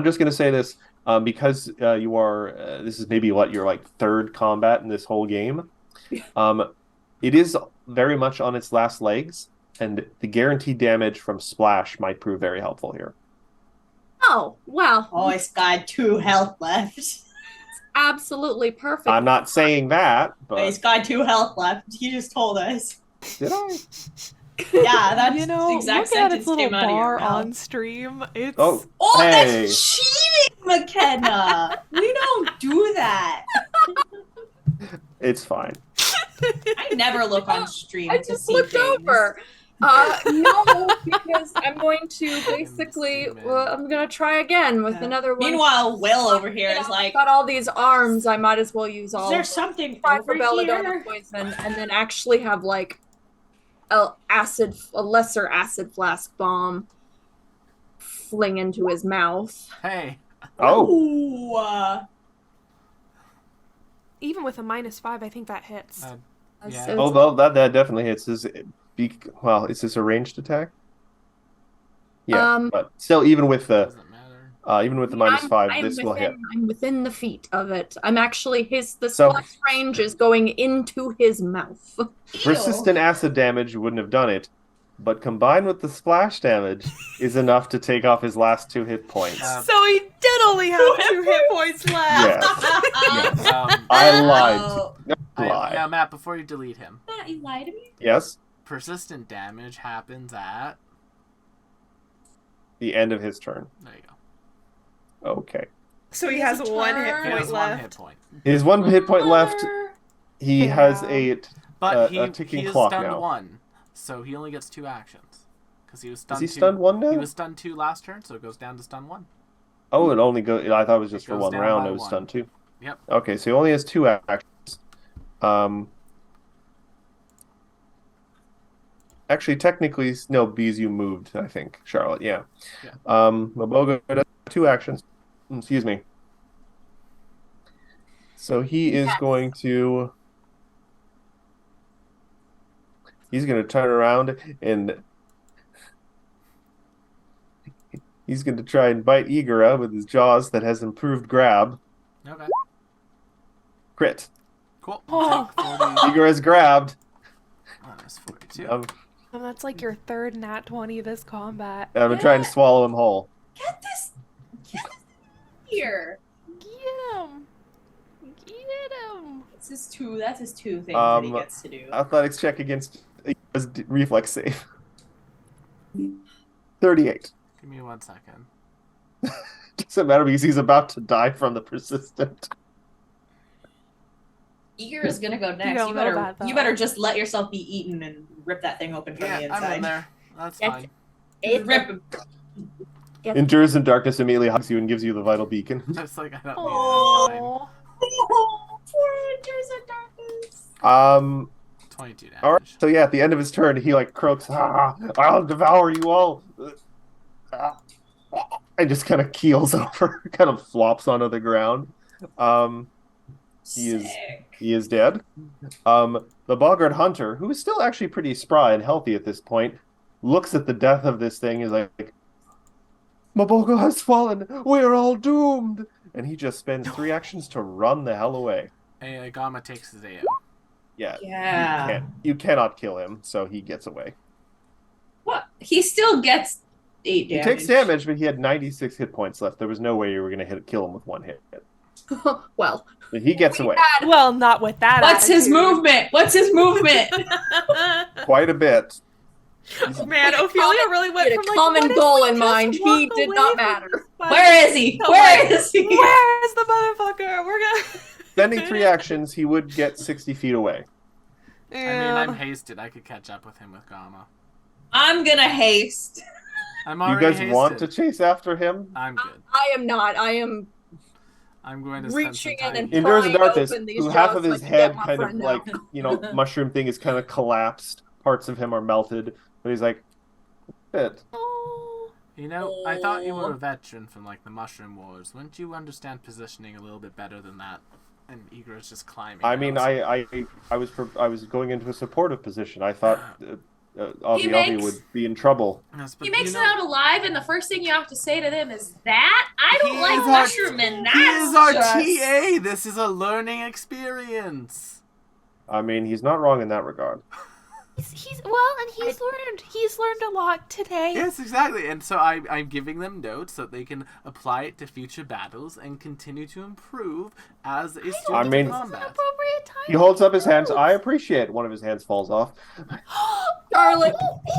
just gonna say this because you are. This is maybe what your like third combat in this whole game. It is very much on its last legs, and the guaranteed damage from splash might prove very helpful here. Oh, well, Oh, it's got 2 health left. absolutely perfect. I'm not saying that, It's but got 2 health left. You just told us. did I? Yeah, that's You the know, exact look at sentence its little came out of your bar mouth. on stream. It's Oh, Oh, hey. that's cheating, McKenna. We don't do that. It's fine. I never look on stream I to just see looked things. over. No, because I'm going to basically, I'm going to try again with Yeah. another one. Meanwhile, Will over here is I've like, got all these arms, I might as well use is all there of them. something Try over for belladonna here? poison and then actually have like a lesser acid flask bomb fling into his mouth. Hey, Oh, Ooh, even with a -5, I think that hits. Yeah. So it's- although that definitely hits. Is this a ranged attack? Yeah, but still, even with the doesn't matter. -5, I'm this will hit. I'm within the feet of it. I'm actually the So- splash range is going into his mouth. Persistent acid damage wouldn't have done it, but combined with the splash damage is enough to take off his last 2 hit points. So he did only have 2 hit points left. Yes. I I lied. Oh, No lie. Now, Matt, before you delete him, Matt, you lied to me? Yes, persistent damage happens at. the end of his turn. There you go. Okay. So he He has has a 1 hit turn. He point has 1 hit left. point. His 1 hit point left. He Yeah. has a But a ticking he is clock stunned now. 1, so he only gets 2 actions. Because he was Is stunned he 2. stunned 1 now? He was stunned 2 last turn, so it goes down to stun 1. Oh, it only goes. I thought it was just It for goes 1 down round. by It was 1. stunned 2. Yep. Okay, so he only has 2 actions. Actually, technically, no. Bees, you moved. I think Charlotte. Yeah. Yeah. Mabogo does 2 actions. Excuse me. So he is going to. He's going to turn around and he's going to try and bite Igora with his jaws that has improved grab. Okay. Crit. Cool. Oh. 40 Igor is grabbed. minus 42. And that's like your 3rd nat 20 this combat. I'm trying to swallow him whole. Get this here. Get him! Get him! That's his 2 things that he Um, gets to do. Athletics check against Igor's reflex save. 13. 38. Give me 1 second. Doesn't matter because he's about to die from the persistent. Eager is gonna go next. don't You know better that, though. you better just let yourself be eaten and rip that thing open from the Yeah, inside. I'm in there. That's Yes. fine. It's Rip him. Endures in darkness immediately hugs you and gives you the vital beacon. It's like, I don't need it. It's Oh. Poor Winters and Darkness. Um. fine. 22 damage. All right. So yeah, at the end of his turn, he like croaks, "I'll devour you all," and just kind of keels over, kind of flops onto the ground. Sick. He is dead. The Boggart Hunter, who is still actually pretty spry and healthy at this point, looks at the death of this thing. Is like, "Mabogo has fallen. We're all doomed." And he just spends 3 actions to run the hell away. Hey, Gama takes his AO. Yeah. Yeah. You cannot kill him, so he gets away. What? He still gets 8 He damage. takes damage, but he had 96 hit points left. There was no way you were going to kill him with 1 hit. well, But he gets away Well, not with that. What's his attitude. movement? What's his movement? quite a bit. Man, Ophelia really went he had from a like common what if goal we in just mind. walk He did away not from matter. this fight? Where is he? So, Where like, is he? Where is the motherfucker? We're gonna. Spending 3 actions, he would get 60 feet away. I mean, I'm hasted. I could catch up with him with Gama. I'm gonna haste. I'm You already guys hasted. want to chase after him? I'm good. I am not. I am I'm going to spend some reaching time. in and Endures in prying darkness, open these who half jaws of so I his can head get my kind of friend like, out. mushroom thing is kind of collapsed. Parts of him are melted. But he's like, "Bit." Oh. You know, I thought you were a veteran from like the Mushroom Wars. Wouldn't you understand positioning a little bit better than that? And Igor is just climbing. I mean, out. I was going into a supportive position. I thought Avi makes- would be in trouble. Yes, but He makes you it know, out alive, and the first thing you have to say to them is that I don't He like is our- mushroom, and He that's is our just... TA. This is a learning experience. I mean, he's not wrong in that regard. He's learned a lot today. Yes, exactly. And so I'm giving them notes so that they can apply it to future battles and continue to improve as a student I mean- of This is an combat. appropriate time. He holds up his hands. I appreciate one of his hands falls off. Charlotte.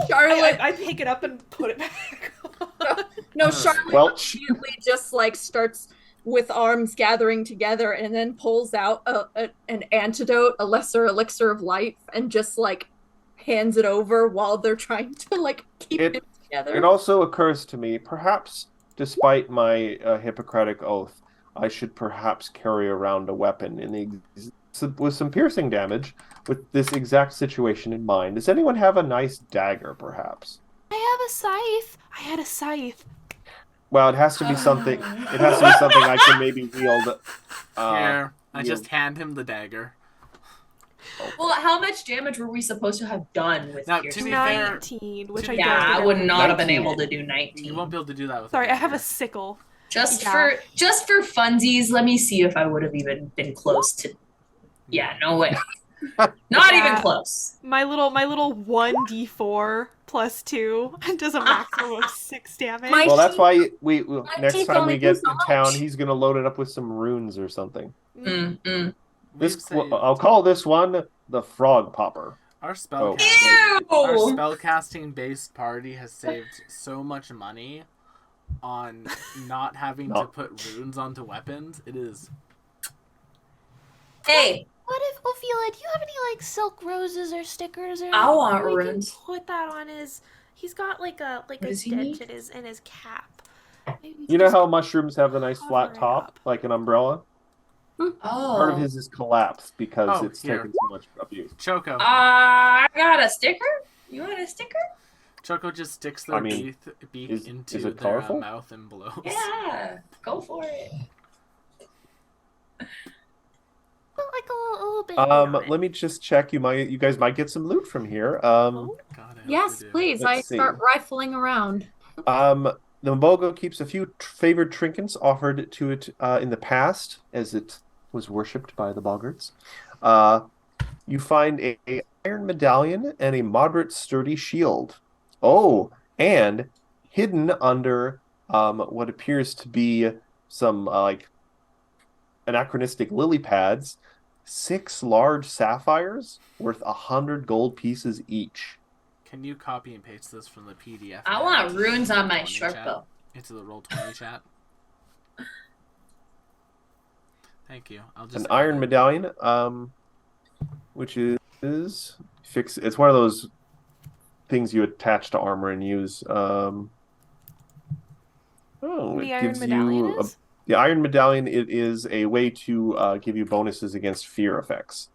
Charlotte. I pick it up and put it back. No, Charlotte Welch. immediately just like starts with arms gathering together and then pulls out an antidote, a lesser elixir of life, and just like hands it over while they're trying to like keep it together. It also occurs to me, perhaps, despite my Hippocratic oath, I should perhaps carry around a weapon with some piercing damage with this exact situation in mind. Does anyone have a nice dagger, perhaps? I have a scythe. I had a scythe. Well, it has to be something. It has to be something I can maybe wield. Here, I wield. just hand him the dagger. Well, how much damage were we supposed to have done with Now, your to be fair- 19, which to I be don't Yeah, think I would have. not have been 19. able to do You 19. won't be able to do that with. Sorry, a I have a dagger. sickle. Just Yeah. for funsies, let me see if I would have even been close to. Yeah, no way. Not even Yeah. close. My little 1d4 plus 2 does a maximum of 6 damage. My- Well, that's why we next teeth time only we get do so in town, much. he's gonna load it up with some runes or something. Mm-mm. We've saved- I'll call this one the Frog Popper. Our Oh. spellcasting, our Ew! spellcasting based party has saved so much money on not having to Not- put runes onto weapons. It is. Hey, What if, Ophelia, do you have any, like, silk roses or stickers or I want we can runes. put that on his... He's got, like, a does he dent need? in his cap. Maybe we You can know just how mushrooms have the nice cover flat it top, up. like an umbrella? oh, Part of his is collapsed because Oh, it's here. taken so much abuse. Choco. I got a sticker. You want a sticker? Choco just sticks their I mean, beak is into it their colorful? mouth and blows. Yeah, go for it. put, like, a little bit on it. Let me just check. You guys might get some loot from here. Oh. God, I hope Yes, we do. please. Let's I see. start rifling around. The Mbogo keeps a few favored trinkets offered to it in the past, as it was worshipped by the Boggarts. You find a iron medallion and a moderate sturdy shield. Oh, and hidden under what appears to be some like anachronistic lily pads, 6 large sapphires worth 100 gold pieces each. Can you copy and paste this from the PDF? I want into the runes on my Roll20 short chat? bow. Into the Roll20 chat. Thank you. I'll just An iron medallion, which is fix. It's one of those things you attach to armor and use. The It Iron gives Medallion you is? the iron medallion. It is a way to give you bonuses against fear effects.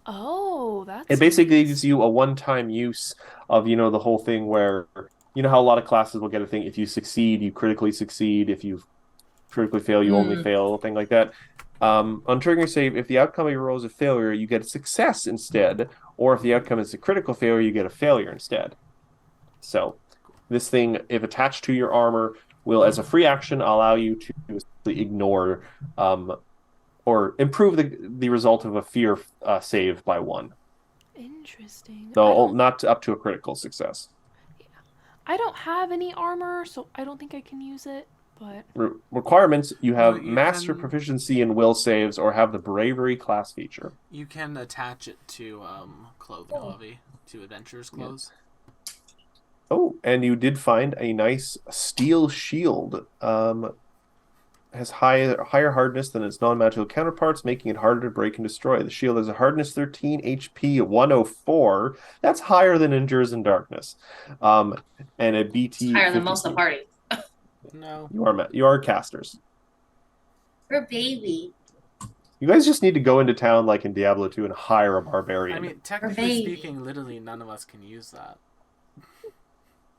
Oh, that's It basically nice. gives you a one-time use of, the whole thing where, how a lot of classes will get a thing. If you succeed, you critically succeed. If you critically fail, you only fail, thing like that. On triggering save, if the outcome of your roll is a failure, you get a success instead. Or if the outcome is a critical failure, you get a failure instead. So this thing, if attached to your armor, will, as a free action, allow you to ignore or improve the result of a fear save by 1. Interesting. Though not up to a critical success. I don't have any armor, so I don't think I can use it. But Requirements: you have Well, you master can- proficiency in will saves or have the bravery class feature. You can attach it to clothing, Lovey, to adventurers' clothes. Oh, and you did find a nice steel shield. Has higher hardness than its non-magical counterparts, making it harder to break and destroy. The shield has a hardness 13, HP 104. That's higher than Endures in Darkness. And a BT Higher than most of the party. No. You are casters. For baby. You guys just need to go into town like in Diablo 2 and hire a barbarian. I mean, technically baby. speaking, literally none of us can use that.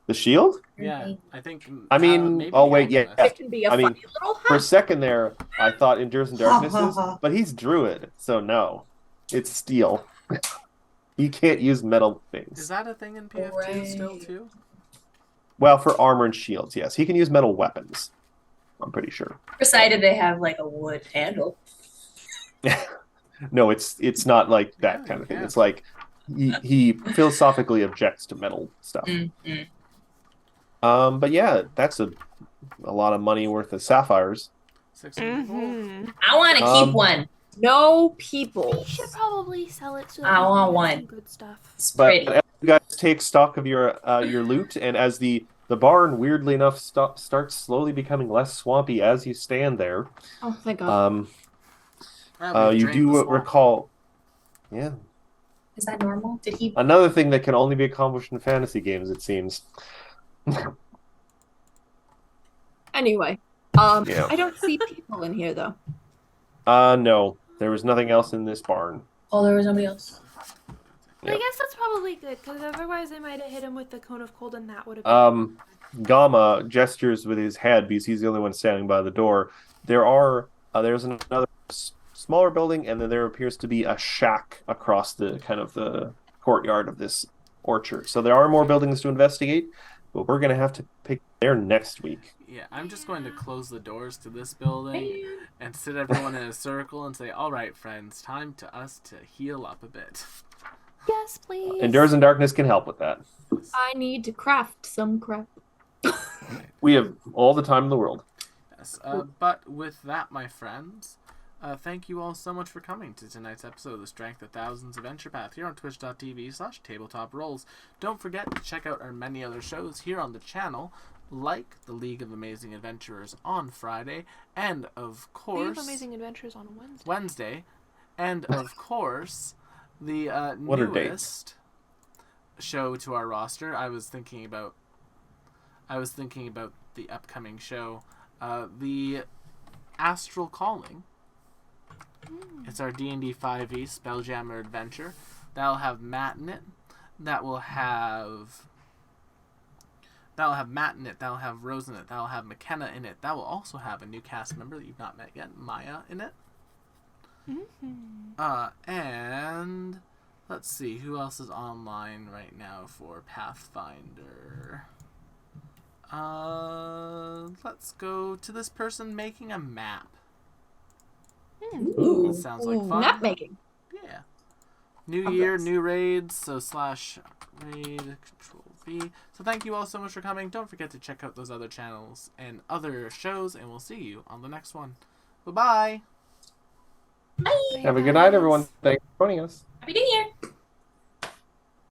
The shield? Yeah, I think. I mean, maybe oh the wait, yeah. alchemist. It can be a I mean, funny little For a hat. second there, I thought Endures in Darkness is, but he's druid, so no. It's steel. You can't use metal things. Is that a thing in PF2 still Right. too? Well, for armor and shields, yes. He can use metal weapons. I'm pretty sure. For cited, they have like a wood handle. No, it's not like that Yeah, kind of thing. yeah. It's like he philosophically objects to metal stuff. Mm-hmm. But yeah, that's a lot of money worth of sapphires. 600 gold. Mhm. I want to keep one. No We people. should probably sell it so that I we can want get one. some good stuff. It's But pretty. as you guys take stock of your loot, and as the barn, weirdly enough, starts slowly becoming less swampy as you stand there, Oh, thank God. Well, we've you drained the do swamp. recall. Yeah. Is that normal? Did he? Another thing that can only be accomplished in fantasy games, it seems. Anyway, Yeah. I don't see people in here though. No. There was nothing else in this barn. Oh, there was nobody else. But I Yep. guess that's probably good, because otherwise I might have hit him with the cone of cold, and that would have been. Gamma gestures with his head because he's the only one standing by the door. There's another smaller building, and then there appears to be a shack across the kind of the courtyard of this orchard. So there are more buildings to investigate, but we're gonna have to pick there next week. Yeah, I'm just going to close the doors to this building and sit everyone in a circle and say, "All right, friends, time to us to heal up a bit." Yes, please. Endures in Darkness can help with that. I need to craft some crap. We have all the time in the world. Yes, but with that, my friends, thank you all so much for coming to tonight's episode of the Strength of Thousands Adventure Path here on twitch.tv/tabletop rolls. Don't forget to check out our many other shows here on the channel, like the League of Amazing Adventurers on Friday, and of We course have Amazing Adventures on Wednesday, and of course the What are newest show to our roster. I was thinking about the upcoming show, the Astral Calling. It's our D&D 5e Spelljammer adventure. That'll have Matt in it. That'll have Matt in it. That'll have Rose in it. That'll have McKenna in it. That will also have a new cast member that you've not met yet, Maya, in it. And let's see, who else is online right now for Pathfinder? Let's go to this person making a map. Ooh. That sounds like fun. Map making. Yeah. New Oh, year, yes. new raids, so /raid Control V. So thank you all so much for coming. Don't forget to check out those other channels and other shows, and we'll see you on the next one. Bye-bye. Bye. Have a good night, everyone. Thanks for joining us. Happy New Year.